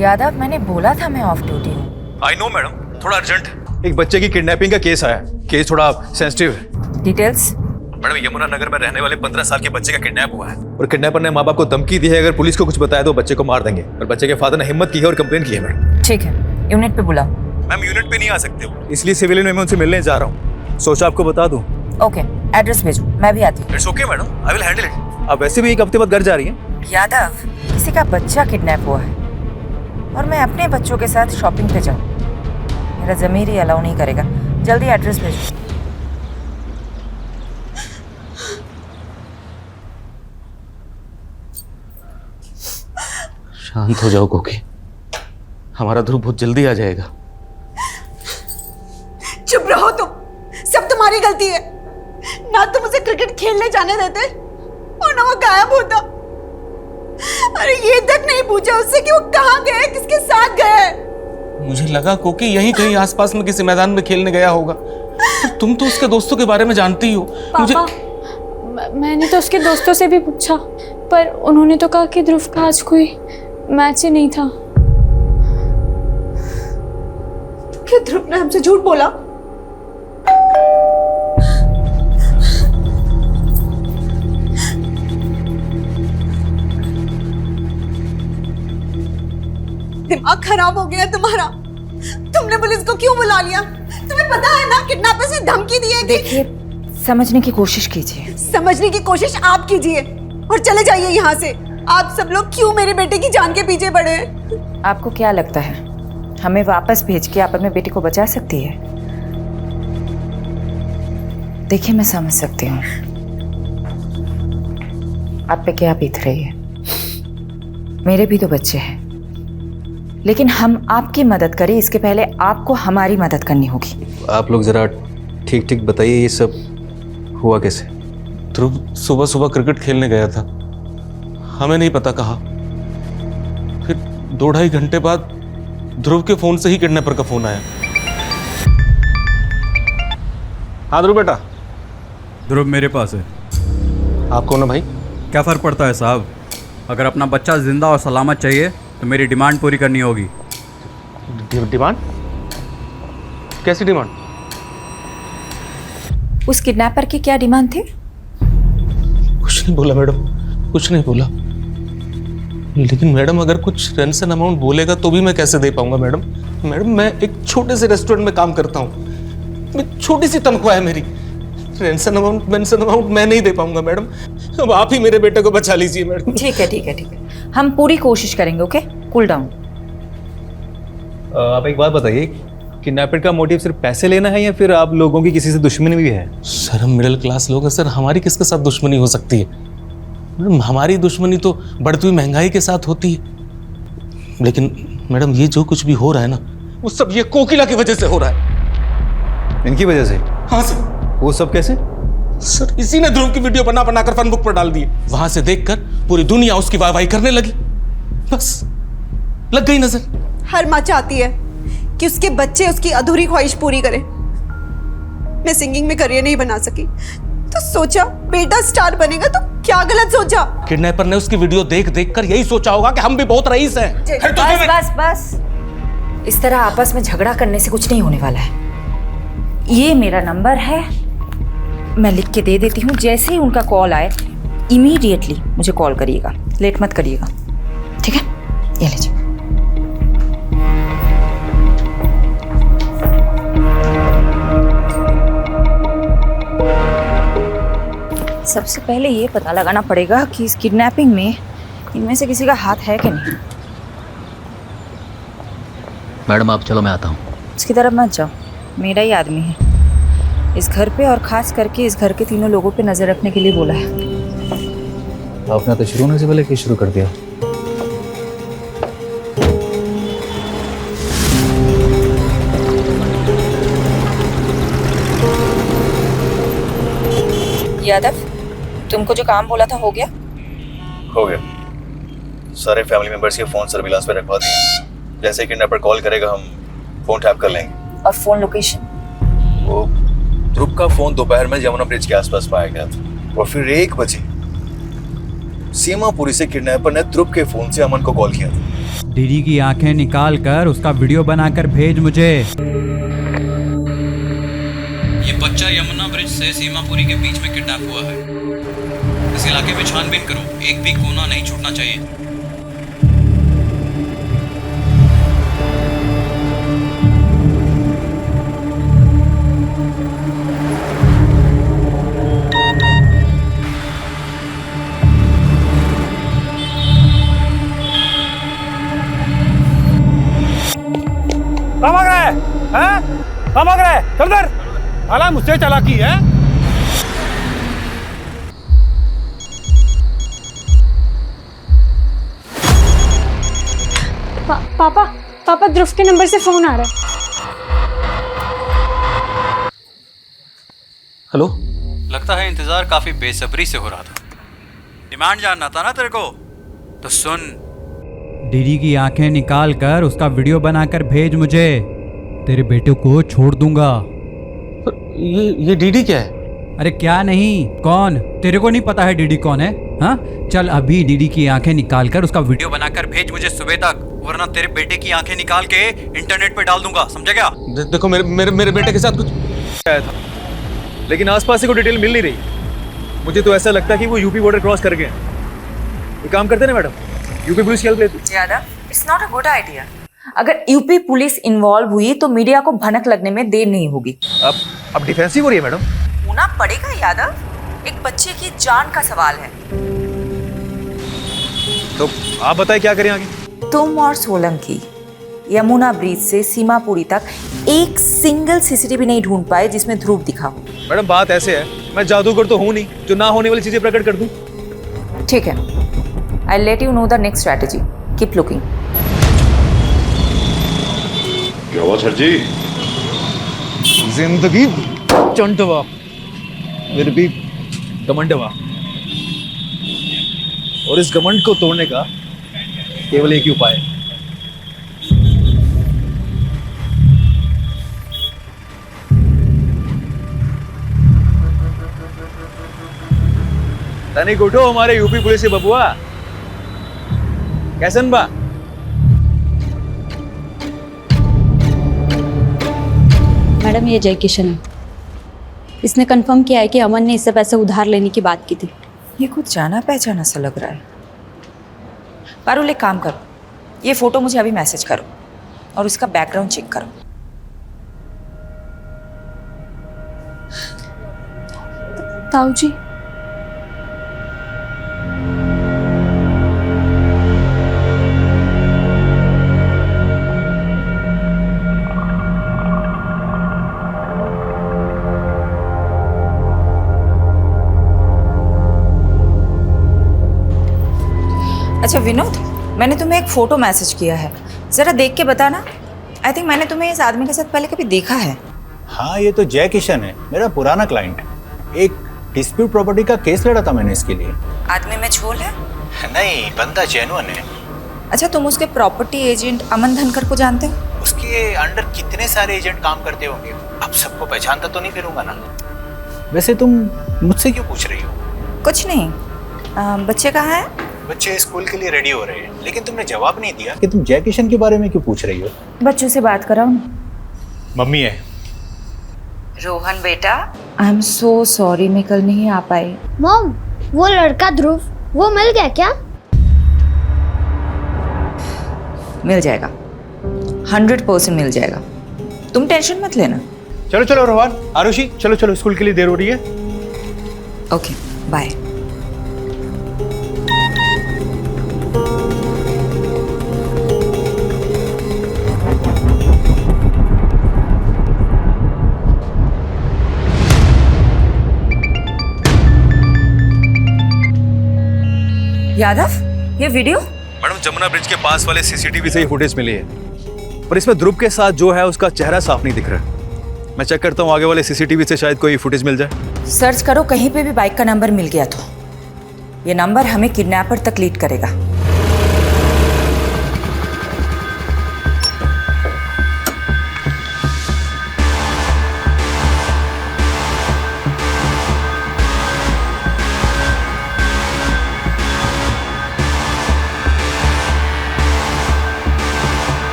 यादव, मैंने बोला था मैं ऑफ ड्यूटी हूँ। आई नो मैडम, थोड़ा अर्जेंट। एक बच्चे की किडनैपिंग का केस आया, केस थोड़ा सेंसिटिव है। डिटेल्स? मैडम, यमुना नगर में रहने वाले 15 साल के बच्चे का किडनैप हुआ है और किडनैपर ने माँ बाप को धमकी दी है अगर पुलिस को कुछ बताया तो बच्चे को मार देंगे। और बच्चे के फादर ने हिम्मत की है और कंप्लेन की है मैडम। ठीक है, यूनिट पे बुलाओ। मैम, यूनिट पे नहीं आ सकते हो, इसलिए सिविलियन में मैं उनसे मिलने जा रहा हूँ। सोचा आपको बता दूं। ओके, एड्रेस भेजो, मैं भी आती हूँ। It's okay madam, I will handle it. आप वैसे भी एक हफ्ते बाद घर जा रही हैं। यादव, किसी का बच्चा किडनैप हुआ है और मैं अपने बच्चों के साथ शॉपिंग पे जाऊँ, मेरा ज़मीर ही अलाउ नहीं करेगा। जल्दी एड्रेस भेजो। शांत हो जाओ कोकी, हमारा ध्रुव बहुत जल्दी आ जाएगा। चुप रहो तुम, सब तुम्हारी गलती है। ना तुम उसे क्रिकेट खेलने जाने देते और ना वो गायब होता। अरे ये तक नहीं पूछा उससे कि वो कहाँ गए, किसके साथ गए। मुझे लगा कोकी यहीं कहीं आसपास में किसी मैदान में खेलने गया होगा। तो तुम तो उसके दोस्तों के बारे में जानती हो। पापा, मैंने तो उसके दोस्तों से भी पूछा, पर उन्होंने तो कहा कि ध्रुव का आज कोई मैच ही नहीं था। क्या ध्रुव ने हमसे झूठ बोला? दिमाग खराब हो गया तुम्हारा। तुमने पुलिस को क्यों बुला लिया? तुम्हें पता है ना किडनैपर्स ने धमकी दी है। देखिए, समझने की कोशिश कीजिए। समझने की कोशिश आप कीजिए और चले जाइए यहाँ से। आप सब लोग क्यों मेरे बेटे की जान के पीछे पड़े हैं? आपको क्या लगता है हमें वापस भेज के आप अपने बेटे को बचा सकती है? देखिए, मैं समझ सकती हूँ आप पे क्या बीत रही है। मेरे भी तो बच्चे हैं, लेकिन हम आपकी मदद करें इसके पहले आपको हमारी मदद करनी होगी। आप लोग ज़रा ठीक ठीक बताइए, ये सब हुआ कैसे? ध्रुव सुबह सुबह क्रिकेट खेलने गया था, हमें नहीं पता कहा। फिर 2-2.5 घंटे बाद ध्रुव के फोन से ही किडनैपर का फोन आया। हाँ ध्रुव बेटा। ध्रुव मेरे पास है। आप कौन है भाई? क्या फ़र्क पड़ता है साहब, अगर अपना बच्चा जिंदा और सलामत चाहिए तो मेरी डिमांड पूरी करनी होगी। डिमांड? कैसी डिमांड? उस किडनैपर की क्या डिमांड थी? कुछ नहीं बोला मैडम, कुछ नहीं बोला। लेकिन मैडम अगर कुछ रेंसन अमाउंट बोलेगा तो भी मैं कैसे दे पाऊंगा मैडम? मैडम मैं एक छोटे से रेस्टोरेंट में काम करता हूँ, छोटी सी तनख्वाह है मेरी। रेंसन अमाउंट मैं नहीं दे पाऊंगा मैडम। अब आप ही मेरे बेटे को बचा लीजिए मैडम। ठीक है ठीक है ठीक है, हम पूरी कोशिश करेंगे। Okay, cool down. आप एक बात बताइए, किडनैपर का मोटिव सिर्फ पैसे लेना है या फिर आप लोगों की किसी से दुश्मनी भी है? सर हम मिडिल क्लास लोग हैं सर, हमारी किसके साथ दुश्मनी हो सकती है? मैडम हमारी दुश्मनी तो बढ़ती हुई महंगाई के साथ होती है। लेकिन मैडम ये जो कुछ भी हो रहा है ना, वो सब ये कोकिला की वजह से हो रहा है। इनकी वजह से? हाँ सर। वो सब कैसे? सर इसी ने ध्रुव की वीडियो बना बनाकर फन बुक पर डाल दी। वहां से देखकर पूरी दुनिया उसकी वाहवाही करने लगी, बस लग गई नजर। हर माँ चाहती है कि उसके बच्चे उसकी अधूरी ख्वाहिश पूरी करें। मैं सिंगिंग में करियर नहीं बना सकी तो सोचा बेटा स्टार बनेगा, तो क्या गलत सोचा? किडनैपर ने उसकी वीडियो देख देख कर यही सोचा होगा कि हम भी बहुत रईस हैं। बस बस बस, इस तरह आपस में झगड़ा करने से कुछ नहीं होने वाला है। ये मेरा नंबर है, मैं लिख के दे देती हूँ। जैसे ही उनका कॉल आए इमीडिएटली मुझे कॉल करिएगा, लेट मत करिएगा, ठीक है? ये लीजिए। सबसे पहले ये पता लगाना पड़ेगा कि इस किडनैपिंग में इनमें से किसी का हाथ है कि नहीं। मैडम आप चलो, मैं आता हूँ। उसकी तरफ मत जाओ, मेरा ही आदमी है। इस घर पे और खास करके इस घर के तीनों लोगों पे नजर रखने के लिए बोला है। आपने तो शुरू होने से पहले शुरू कर दिया। यादव, तुमको जो काम बोला था हो गया? हो गया। सारे फैमिली मेंबर्स के फोन सर्विलांस पे रखवा दिए। जैसे ही किडनैपर कॉल करेगा हम फोन टैप कर लेंगे। और फोन लोकेशन? वो ध्रुव का फोन दोपहर में यमुना ब्रिज के आसपास पाया गया था और फिर 1 बजे सीमापुरी से किडनैपर ने ध्रुव के फोन से अमन को कॉल किया था। डीडी की आंखें निकाल कर उसका वीडियो बनाकर भेज मुझे। ये बच्चा यमुना ब्रिज से सीमापुरी के बीच में किडनैप हुआ है। इस इलाके में छानबीन करो, एक भी कोना नहीं छूटना चाहिए। कहाँ भाग रहा है? हैं? कहाँ भाग रहा है? चल इधर। साला मुझसे चालाकी है। पापा ध्रुव के नंबर से फोन आ रहा है। हेलो। लगता है इंतजार काफी बेसब्री से हो रहा था। डिमांड जानना था ना तेरे को, तो सुन। डीडी की आंखें निकाल कर उसका वीडियो बनाकर भेज मुझे, तेरे बेटे को छोड़ दूंगा। ये डीडी क्या है? अरे क्या नहीं, कौन? तेरे को नहीं पता है डीडी कौन है? हाँ, चल अभी डीडी की आंखें निकाल कर उसका वीडियो बनाकर भेज मुझे सुबह तक, वरना तेरे बेटे की आंखें निकाल के इंटरनेट पे डाल दूंगा, समझा क्या? देखो मेरे बेटे के साथ कुछ आया था, लेकिन आसपास से कोई डिटेल मिल नहीं रही। मुझे तो ऐसा लगता है कि वो यूपी बॉर्डर क्रॉस कर गए। एक काम करते ना मैडम, यूपी पुलिस की हेल्प लेते। Yadav, it's not a good idea. अगर यूपी पुलिस इन्वॉल्व हुई तो मीडिया को भनक लगने में देर नहीं होगी। अब डिफेंसिव हो रही है मैडम। होना पड़ेगा यादव, एक बच्चे की जान का सवाल है। तो आप बताएं क्या करें आगे। तुम और सोलंकी यमुना ब्रिज से सीमापुरी तक एक सिंगल सीसीटीवी नहीं ढूंढ पाए जिसमें ध्रुव दिखा हो। मैडम बात ऐसे है, मैं जादूगर तो हूं नहीं जो ना होने वाली चीजें प्रकट कर दूं। ठीक है, I let you know the next strategy. Keep looking. क्या हुआ सर जी? जिंदगी चंटवा फिर भी घमंडवा, और इस घमंड को तोड़ने का केवल एक ही उपाय है। तनिक उठो हमारे यूपी पुलिस के बबुआ। कैसन बा? मैडम ये जय किशन है। इसने कंफर्म किया है कि अमन ने इससे पैसे उधार लेने की बात की थी। ये कुछ जाना पहचाना सा लग रहा है। पारुल एक काम करो, ये फोटो मुझे अभी मैसेज करो और उसका बैकग्राउंड चेक करो। ताऊ जी, अच्छा विनोद, मैंने तुम्हें एक फ़ोटो मैसेज किया है, ज़रा देख के बताना। आई थिंक मैंने तुम्हें इस आदमी के साथ पहले कभी देखा है। हाँ, ये तो जय किशन है, मेरा पुराना क्लाइंट। एक डिस्प्यूट प्रॉपर्टी का केस लड़ा था मैंने इसके लिए। आदमी में झोल है? नहीं, बंदा जेन्युइन है। अच्छा, तुम उसके प्रॉपर्टी एजेंट अमन धनकर को जानते हो? उसके अंडर कितने सारे एजेंट काम करते होंगे, अब सबको पहचानता तो नहीं फिरूंगा ना। वैसे तुम मुझसे क्यों पूछ रही हो? कुछ नहीं। बच्चे कहाँ हैं? बच्चे स्कूल के लिए रेडी हो रहे हैं, लेकिन तुमने जवाब नहीं दिया कि तुम जय किशन के बारे में क्यों पूछ रही हो। बच्चों से बात कराओ ना। मम्मी है। रोहन बेटा, आई एम सो सॉरी, मैं कल नहीं आ पाई। मॉम, वो लड़का ध्रुव, वो मिल गया क्या? मिल जाएगा, 100% मिल जाएगा, तुम टेंशन मत लेना। चलो चलो रोहन, आरुषि, चलो चलो, स्कूल के लिए देर हो रही है। Okay, bye. यादव, ये वीडियो? मैडम जमुना ब्रिज के पास वाले सीसीटीवी से ही फुटेज मिली है, पर इसमें ध्रुव के साथ जो है उसका चेहरा साफ नहीं दिख रहा। मैं चेक करता हूँ आगे वाले सीसीटीवी से शायद कोई फुटेज मिल जाए। सर्च करो, कहीं पे भी बाइक का नंबर मिल गया तो ये नंबर हमें किडनैपर तक लीड करेगा।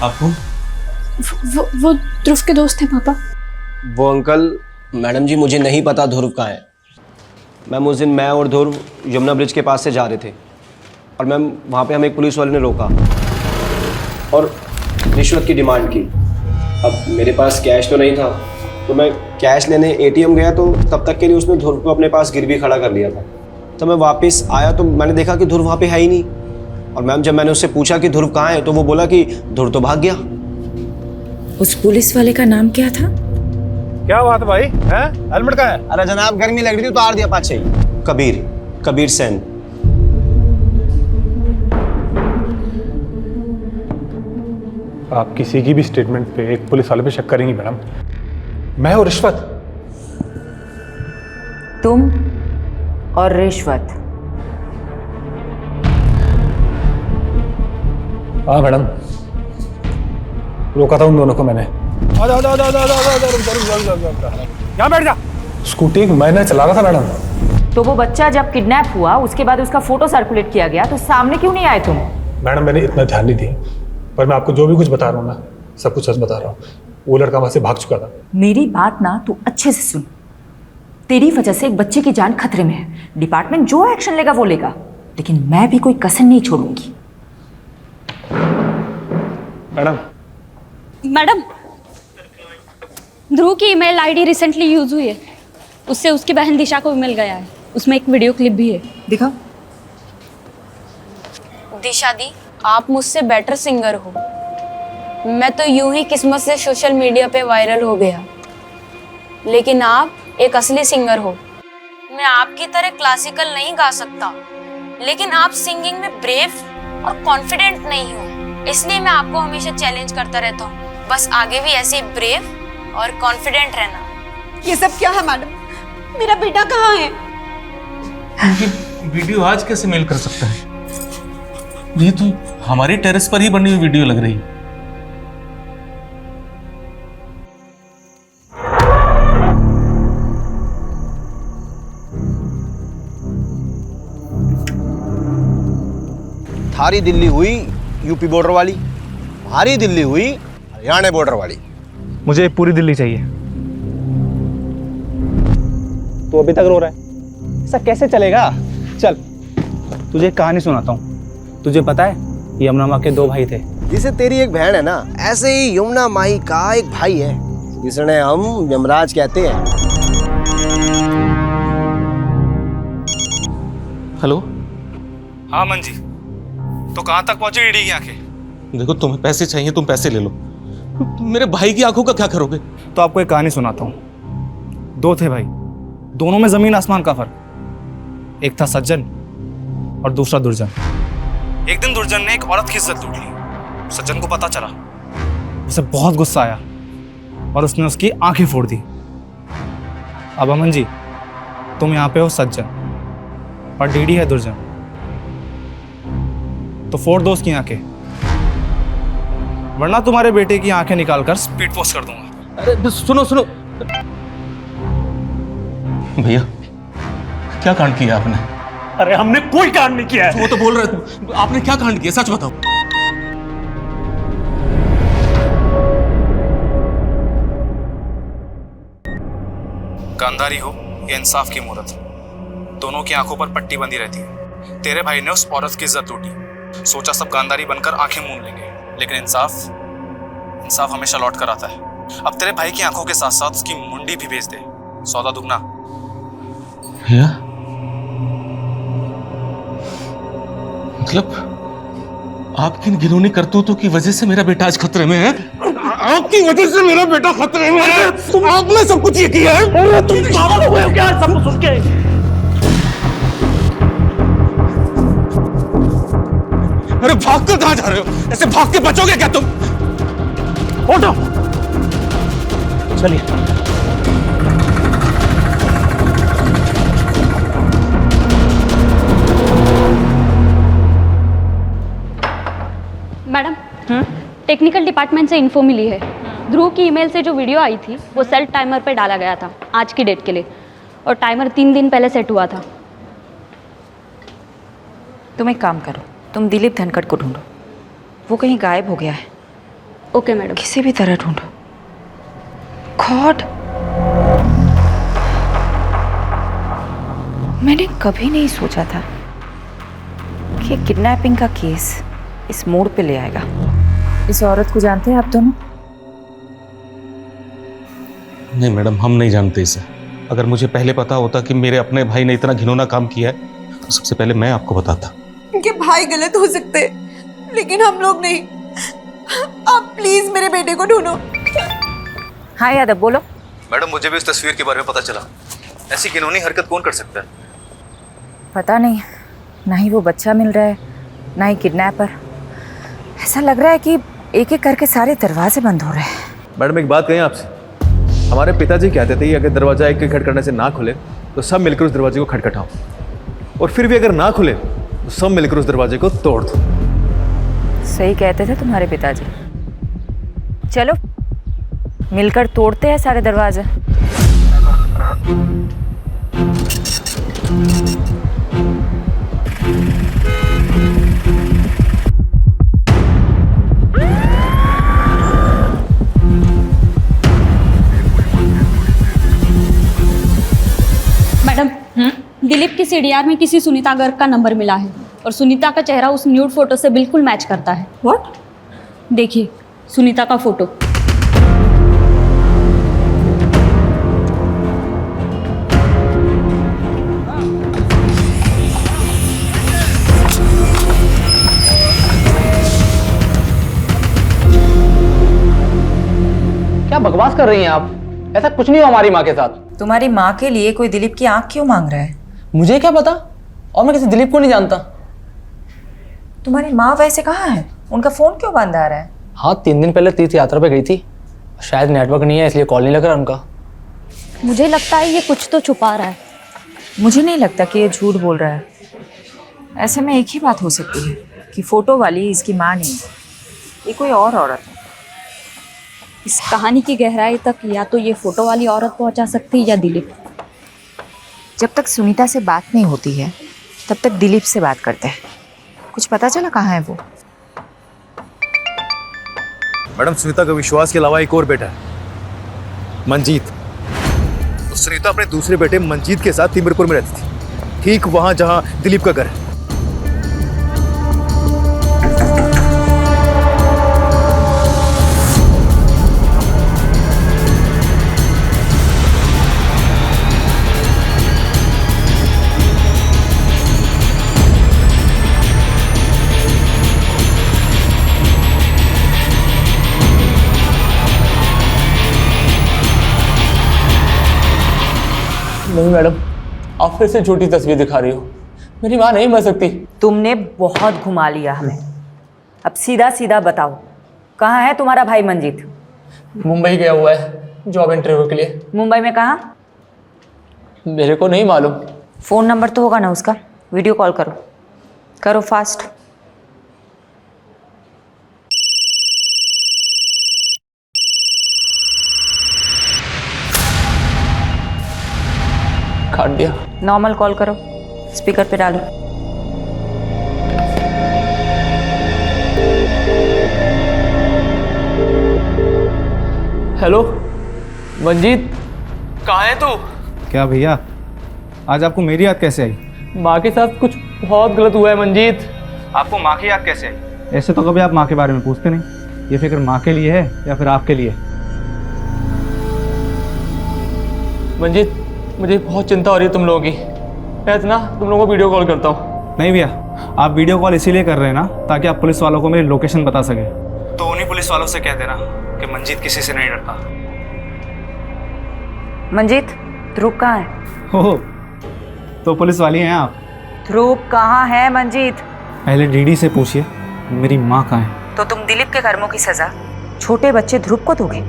आपको वो ध्रुव के दोस्त हैं पापा। वो अंकल, मैडम जी मुझे नहीं पता ध्रुव कहाँ है। मैम उस दिन मैं और ध्रुव यमुना ब्रिज के पास से जा रहे थे और मैम वहाँ पे हमें एक पुलिस वाले ने रोका और रिश्वत की डिमांड की। अब मेरे पास कैश तो नहीं था, तो मैं कैश लेने एटीएम गया, तो तब तक के लिए उसने ध्रुव को अपने पास गिरवी खड़ा कर लिया था। तो मैं वापस आया तो मैंने देखा कि ध्रुव वहाँ पे है ही नहीं। और मैम जब मैंने उससे पूछा कि ध्रुव कहाँ है, तो वो बोला कि ध्रुव तो भाग गया। उस पुलिस वाले का नाम क्या था? क्या बात है भाई, हैं? हेलमेट कहाँ है? अरे जनाब गर्मी लग रही थी, उतार दिया पाछे ही। कबीर सेन। आप किसी की भी स्टेटमेंट पे एक पुलिस वाले पे शक करेंगी मैडम? मैं और रिश्वत? तुम और रिश्वत? हाँ मैडम, रोका था उन दोनों को मैंने। यहाँ बैठ जा। स्कूटी मैंने चला रहा था मैडम। तो वो बच्चा जब किडनैप हुआ उसके बाद उसका फोटो सर्कुलेट किया गया, तो सामने क्यों नहीं आए तुम? मैडम मैंने इतना ध्यान नहीं दिया, पर मैं आपको जो भी कुछ बता रहा हूँ ना, सब कुछ सच बता रहा हूँ। वो लड़का वहाँ से भाग चुका था। मेरी बात ना तू अच्छे से सुन। तेरी वजह से एक बच्चे की जान खतरे में है। डिपार्टमेंट जो एक्शन लेगा वो लेगा, लेकिन मैं भी कोई कसर नहीं छोड़ूंगी। मैडम, ध्रुव की ईमेल आईडी रिसेंटली यूज हुई है। उससे उसकी बहन दिशा को ईमेल गया है। उसमें एक वीडियो क्लिप भी है। दिखाओ। दिशा दी, आप मुझसे बेटर सिंगर हो। मैं तो यूं ही किस्मत से सोशल मीडिया पे वायरल हो गया, लेकिन आप एक असली सिंगर हो। मैं आपकी तरह क्लासिकल नहीं गा सकता, लेकिन आप सिंगिंग में ब्रेव और कॉन्फिडेंट नहीं हो, इसलिए मैं आपको हमेशा चैलेंज करता रहता हूँ। बस आगे भी ऐसे ब्रेव और कॉन्फिडेंट रहना। ये सब क्या है मैडम? मेरा बेटा कहाँ है? वीडियो आज कैसे मेल कर सकता है? ये तो हमारी टेरेस पर ही बनी हुई वीडियो लग रही है। थारी दिल्ली हुई यूपी बॉर्डर वाली, हमारी दिल्ली हुई हरियाणा बॉर्डर वाली। मुझे पूरी दिल्ली चाहिए। तू अभी तक रो रहा है? ऐसा कैसे चलेगा? चल तुझे एक कहानी सुनाता हूँ। तुझे पता है यमुना माँ के 2 भाई थे। जिसे तेरी एक बहन है ना, ऐसे ही यमुना माई का एक भाई है जिसने हम यमराज कहते हैं। हेलो। हाँ मंजी, तो कहाँ तक पहुंची ईडी की आंखें? देखो तुम्हें पैसे चाहिए, तुम पैसे ले लो। मेरे भाई की आंखों का क्या करोगे? तो आपको एक कहानी सुनाता हूँ। 2 थे भाई, दोनों में जमीन आसमान का फर्क। एक था सज्जन और दूसरा दुर्जन। एक दिन दुर्जन ने एक औरत की इज्जत लूट ली। सज्जन को पता चला, उसे बहुत गुस्सा आया और उसने उसकी आंखें फोड़ दी। अब अमन जी, तुम यहाँ पे हो सज्जन और डीडी है दुर्जन, तो फोड़ दो उसकी आंखें, वरना तुम्हारे बेटे की आंखें निकालकर स्पीड पोस्ट कर दूंगा। अरे सुनो सुनो भैया, क्या कांड किया आपने? अरे हमने कोई कांड नहीं किया है। वो तो बोल रहे थे, आपने क्या कांड किया? सच बताओ। गांधारी हो या इंसाफ की मूरत, दोनों की आंखों पर पट्टी बंधी रहती है। तेरे भाई ने उस औरत की इज्जत लूटी, सोचा सब गांधारी बनकर आंखें मूंद लेंगे, लेकिन इंसाफ हमेशा लौट कर आता है। अब तेरे भाई की आंखों के साथ साथ उसकी मुंडी भी बेच दे, सौदा दुगना। भैया मतलब आपकी इन घिनौनी करतूतों की वजह से मेरा बेटा आज खतरे में है? आपकी वजह से मेरा बेटा खतरे में है? आपने सब कुछ ये किया है? अरे तुम पागल हो गए हो क्या सब कुछ सुन के? अरे भाग कर कहां जा रहे हो? ऐसे भाग के बचोगे क्या तुम? उठो, चलिए। मैडम, टेक्निकल डिपार्टमेंट से इन्फो मिली है। ध्रुव की ईमेल से जो वीडियो आई थी वो सेल्फ टाइमर पे डाला गया था आज की डेट के लिए, और टाइमर 3 दिन पहले सेट हुआ था। तुम एक काम करो, तुम दिलीप धनखड़ को ढूंढो, वो कहीं गायब हो गया है। Okay madam. किसी भी तरह ढूंढो। गॉड, मैंने कभी नहीं सोचा था कि किडनैपिंग का केस इस मोड़ पे ले आएगा। इस औरत को जानते हैं आप दोनों? नहीं मैडम, हम नहीं जानते इसे। अगर मुझे पहले पता होता कि मेरे अपने भाई ने इतना घिनौना काम किया है तो सबसे पहले मैं आपको बताता। उनके भाई गलत हो सकते हैं, लेकिन हम लोग नहीं। आप प्लीज मेरे बेटे को ढूंढो। हाँ यादव, बोलो। मैडम, मुझे भी उस तस्वीर के बारे में पता चला। ऐसी घिनौनी हरकत कौन कर सकता है? पता नहीं, ना ही वो बच्चा मिल रहा है, ना ही किडनैपर। ऐसा लग रहा है कि एक एक करके सारे दरवाजे बंद हो रहे हैं। मैडम, एक बात कहें आपसे। हमारे पिताजी कहते थे अगर दरवाजा एक खटखटाने से ना खुले तो सब मिलकर उस दरवाजे को खटखटाओ, और फिर भी अगर ना खुले तो सब मिलकर उस दरवाजे को तोड़ दो। सही कहते थे तुम्हारे पिताजी। चलो मिलकर तोड़ते हैं सारे दरवाजे। सीडीआर में किसी सुनीता गर्ग का नंबर मिला है और सुनीता का चेहरा उस न्यूड फोटो से बिल्कुल मैच करता है। व्हाट? देखिए सुनीता का फोटो। क्या बकवास कर रही हैं आप? ऐसा कुछ नहीं हो हमारी माँ के साथ। तुम्हारी माँ के लिए कोई दिलीप की आंख क्यों मांग रहा है? मुझे क्या पता, और मैं किसी दिलीप को नहीं जानता। तुम्हारी माँ वैसे कहाँ है? उनका फोन क्यों बंद आ रहा है? हाँ, 3 दिन पहले तीर्थ यात्रा पे गई थी, शायद नेटवर्क नहीं है इसलिए कॉल नहीं लग रहा उनका। मुझे लगता है ये कुछ तो छुपा रहा है। मुझे नहीं लगता कि ये झूठ बोल रहा है। ऐसे में एक ही बात हो सकती है कि फोटो वाली इसकी माँ नहीं है, ये कोई और औरत है। इस कहानी की गहराई तक या तो ये फोटो वाली औरत पहुंचा सकती है या दिलीप। जब तक सुनीता से बात नहीं होती है तब तक दिलीप से बात करते हैं। कुछ पता चला कहाँ है वो? मैडम, सुनीता का विश्वास के अलावा एक और बेटा है, मंजीत। तो सुनीता अपने दूसरे बेटे मंजीत के साथ तिमिरपुर में रहती थी, ठीक वहां जहां दिलीप का घर है। नहीं मैडम, आप फिर से झूठी तस्वीर दिखा रही हो। मेरी माँ नहीं मर सकती। तुमने बहुत घुमा लिया हमें। अब सीधा सीधा बताओ, कहाँ है तुम्हारा भाई मंजीत? मुंबई गया हुआ है जॉब इंटरव्यू के लिए। मुंबई में कहाँ? मेरे को नहीं मालूम। फोन नंबर तो होगा ना उसका? वीडियो कॉल करो, करो फास्ट। काट दिया। नॉर्मल कॉल करो, स्पीकर पे डालो। हेलो मंजीत, कहाँ है तू? क्या भैया, आज आपको मेरी याद कैसे आई? माँ के साथ कुछ बहुत गलत हुआ है मंजीत। आपको माँ की याद कैसे आई? ऐसे तो कभी आप माँ के बारे में पूछते नहीं। ये फिक्र माँ के लिए है या फिर आपके लिए? मंजीत, मुझे बहुत चिंता हो रही है तुम लोगों की। मैं ना तुम लोगों को वीडियो कॉल करता हूँ। नहीं भैया, आप वीडियो कॉल इसीलिए कर रहे हैं ना ताकि आप पुलिस वालों को मेरी लोकेशन बता सके। तो उन्हीं पुलिस वालों से कह देना कि मंजीत किसी से नहीं डरता। मंजीत, ध्रुव कहाँ है? हो तो पुलिस वाली हैं आप? ध्रुव कहाँ है मंजीत? पहले डीडी से पूछिए मेरी माँ कहाँ है। तो तुम दिलीप के कर्मों की सजा छोटे बच्चे ध्रुव को दोगे?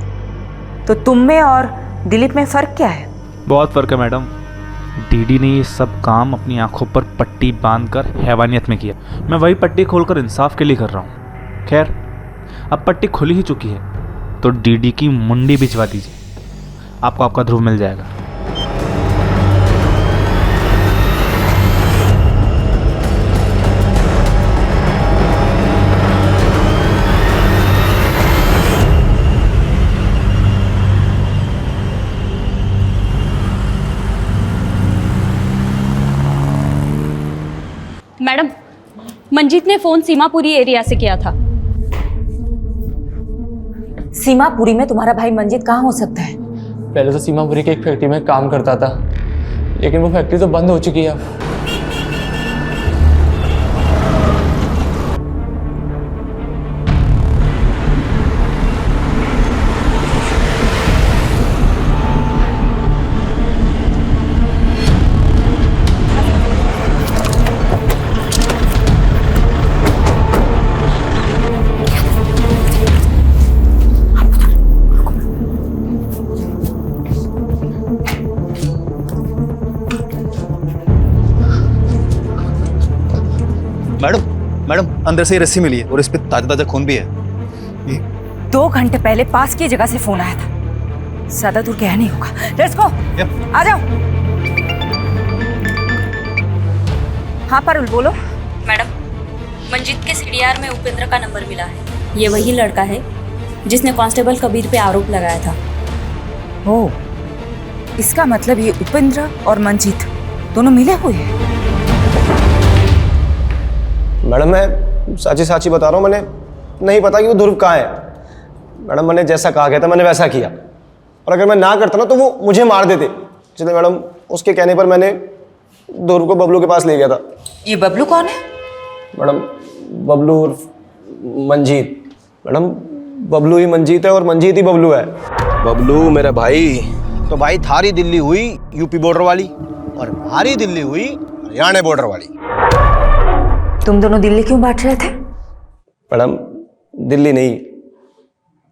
तो तुम में और दिलीप में फर्क क्या है? बहुत फर्क है मैडम। डीडी ने ये सब काम अपनी आंखों पर पट्टी बांधकर हैवानियत में किया। मैं वही पट्टी खोलकर इंसाफ के लिए कर रहा हूँ। खैर, अब पट्टी खुली ही चुकी है तो डीडी की मुंडी भिजवा दीजिए, आपको आपका ध्रुव मिल जाएगा। मैडम, मंजीत ने फोन सीमापुरी एरिया से किया था। सीमापुरी में तुम्हारा भाई मंजीत कहाँ हो सकता है? पहले तो सीमापुरी के एक फैक्ट्री में काम करता था, लेकिन वो फैक्ट्री तो बंद हो चुकी है अब। मैडम, अंदर से ये रस्सी मिली है और इस पे ताजा ताजा खून भी है। 2 घंटे पहले पास की जगह से फोन आया था। ज्यादा दूर गया नहीं होगा। लेट्स गो, आ जाओ। हाँ पारुल, बोलो। मैडम, मंजीत के सीडीआर में उपेंद्र का नंबर मिला है। ये वही लड़का है जिसने कांस्टेबल कबीर पे आरोप लगाया था। ओह, इसका मतलब ये उपेंद्र और मंजीत दोनों मिले हुए हैं। मैडम मैं साची साची बता रहा हूँ, मैंने नहीं पता कि वो ध्रुव कहाँ है। मैडम मैंने जैसा कहा गया था मैंने वैसा किया, और अगर मैं ना करता ना तो वो मुझे मार देते। इसलिए मैडम उसके कहने पर मैंने ध्रुव को बबलू के पास ले गया था। ये बबलू कौन है? मैडम बबलू उर्फ मंजीत। मैडम बबलू ही मंजीत है और मंजीत ही बबलू है। बबलू मेरा भाई, तो भाई थारी दिल्ली हुई यूपी बॉर्डर वाली और हमारी दिल्ली हुई हरियाणा बॉर्डर वाली। तुम दोनों दिल्ली क्यों बांट रहे थे? मैडम दिल्ली नहीं,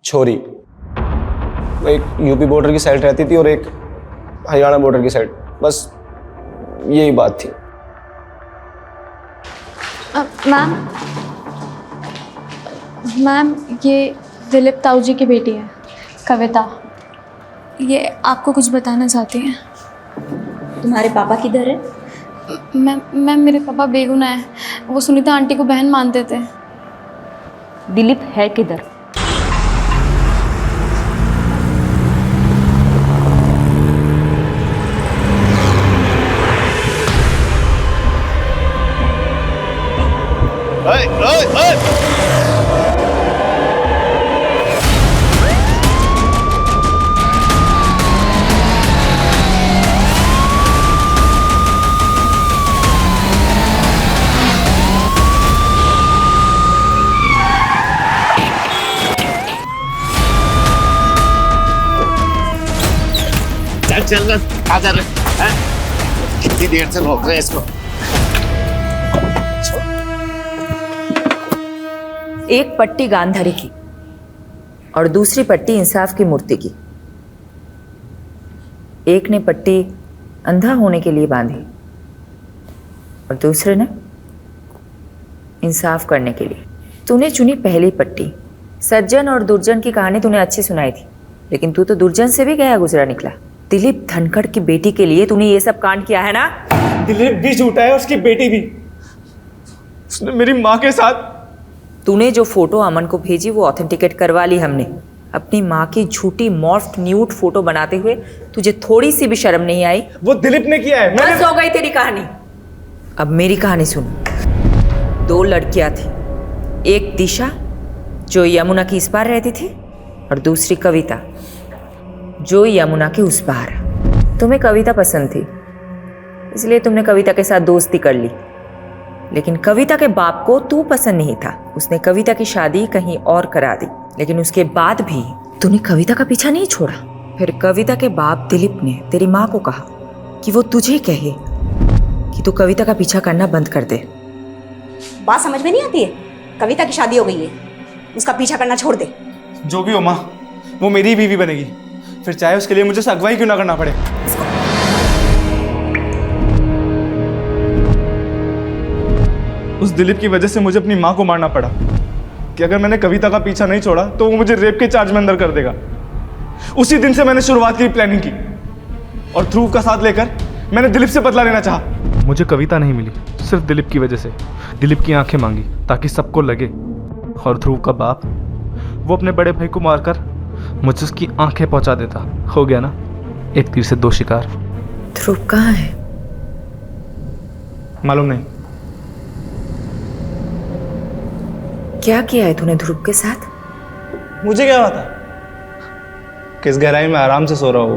छोरी। वो एक यूपी बॉर्डर की साइड रहती थी और एक हरियाणा बॉर्डर की साइड, बस यही बात थी। मैम ये दिलीप ताऊ जी की बेटी है कविता, ये आपको कुछ बताना चाहती हैं। तुम्हारे पापा किधर है? मैम मेरे पापा बेगुनाह है, वो सुनीता आंटी को बहन मानते थे। दिलीप है किधर? चल क्या कर रहे हैं? कितनी देर से भौंक रहे हैं इसको। एक पट्टी गांधारी की और दूसरी पट्टी इंसाफ की मूर्ति की। एक ने पट्टी अंधा होने के लिए बांधी और दूसरे ने इंसाफ करने के लिए। तूने चुनी पहली पट्टी। सज्जन और दुर्जन की कहानी तूने अच्छी सुनाई थी, लेकिन तू तो दुर्जन से भी गया गुजरा निकला। दिलीप धनखड़ की बेटी के लिए तूने ये सब कांड किया है ना? दिलीप भी झूठा है, उसकी बेटी भी। उसने मेरी माँ के साथ। तूने जो फोटो अमन को भेजी वो ऑथेंटिकेट करवा ली हमने। अपनी माँ की झूठी मॉर्फ्ड न्यूड फोटो बनाते हुए तुझे थोड़ी सी भी शर्म नहीं आई? वो दिलीप ने किया है। बस हो गई तेरी कहानी। अब मेरी कहानी सुन। 2 लड़कियां थी, एक दिशा जो यमुना की इस पार रहती थी और दूसरी कविता जो यमुना के उस पार। तुम्हें कविता पसंद थी इसलिए तुमने कविता के साथ दोस्ती कर ली, लेकिन कविता के बाप को तू पसंद नहीं था। उसने कविता की शादी कहीं और करा दी, लेकिन उसके बाद भी तूने कविता का पीछा नहीं छोड़ा। फिर कविता के बाप दिलीप ने तेरी माँ को कहा कि वो तुझे कहे कि तू कविता का पीछा करना बंद कर दे। बात समझ में नहीं आती है? कविता की शादी हो गई है, उसका पीछा करना छोड़ दे। जो भी हो माँ, वो मेरी बीवी बनेगी, फिर चाहे उसके लिए मुझे अगवाई क्यों ना करना पड़े। उस दिलीप की वजह से मुझे अपनी माँ को मारना पड़ा कि अगर मैंने कविता का पीछा नहीं छोड़ा तो वो मुझे रेप के चार्ज में अंदर कर देगा। उसी दिन से मैंने शुरुआत की प्लानिंग की और ध्रुव का साथ लेकर मैंने दिलीप से बदला लेना चाहा। मुझे कविता नहीं मिली सिर्फ दिलीप की वजह से। दिलीप की आंखें मांगी ताकि सबको लगे, और ध्रुव का बाप वो अपने बड़े भाई को मारकर मुझे उसकी आंखें पहुंचा देता। हो गया ना, एक तीर से 2 शिकार। ध्रुव कहाँ है? मालूम नहीं। क्या किया है तूने ध्रुव के साथ? मुझे क्या पता, किस गहराई में आराम से सो रहा हो।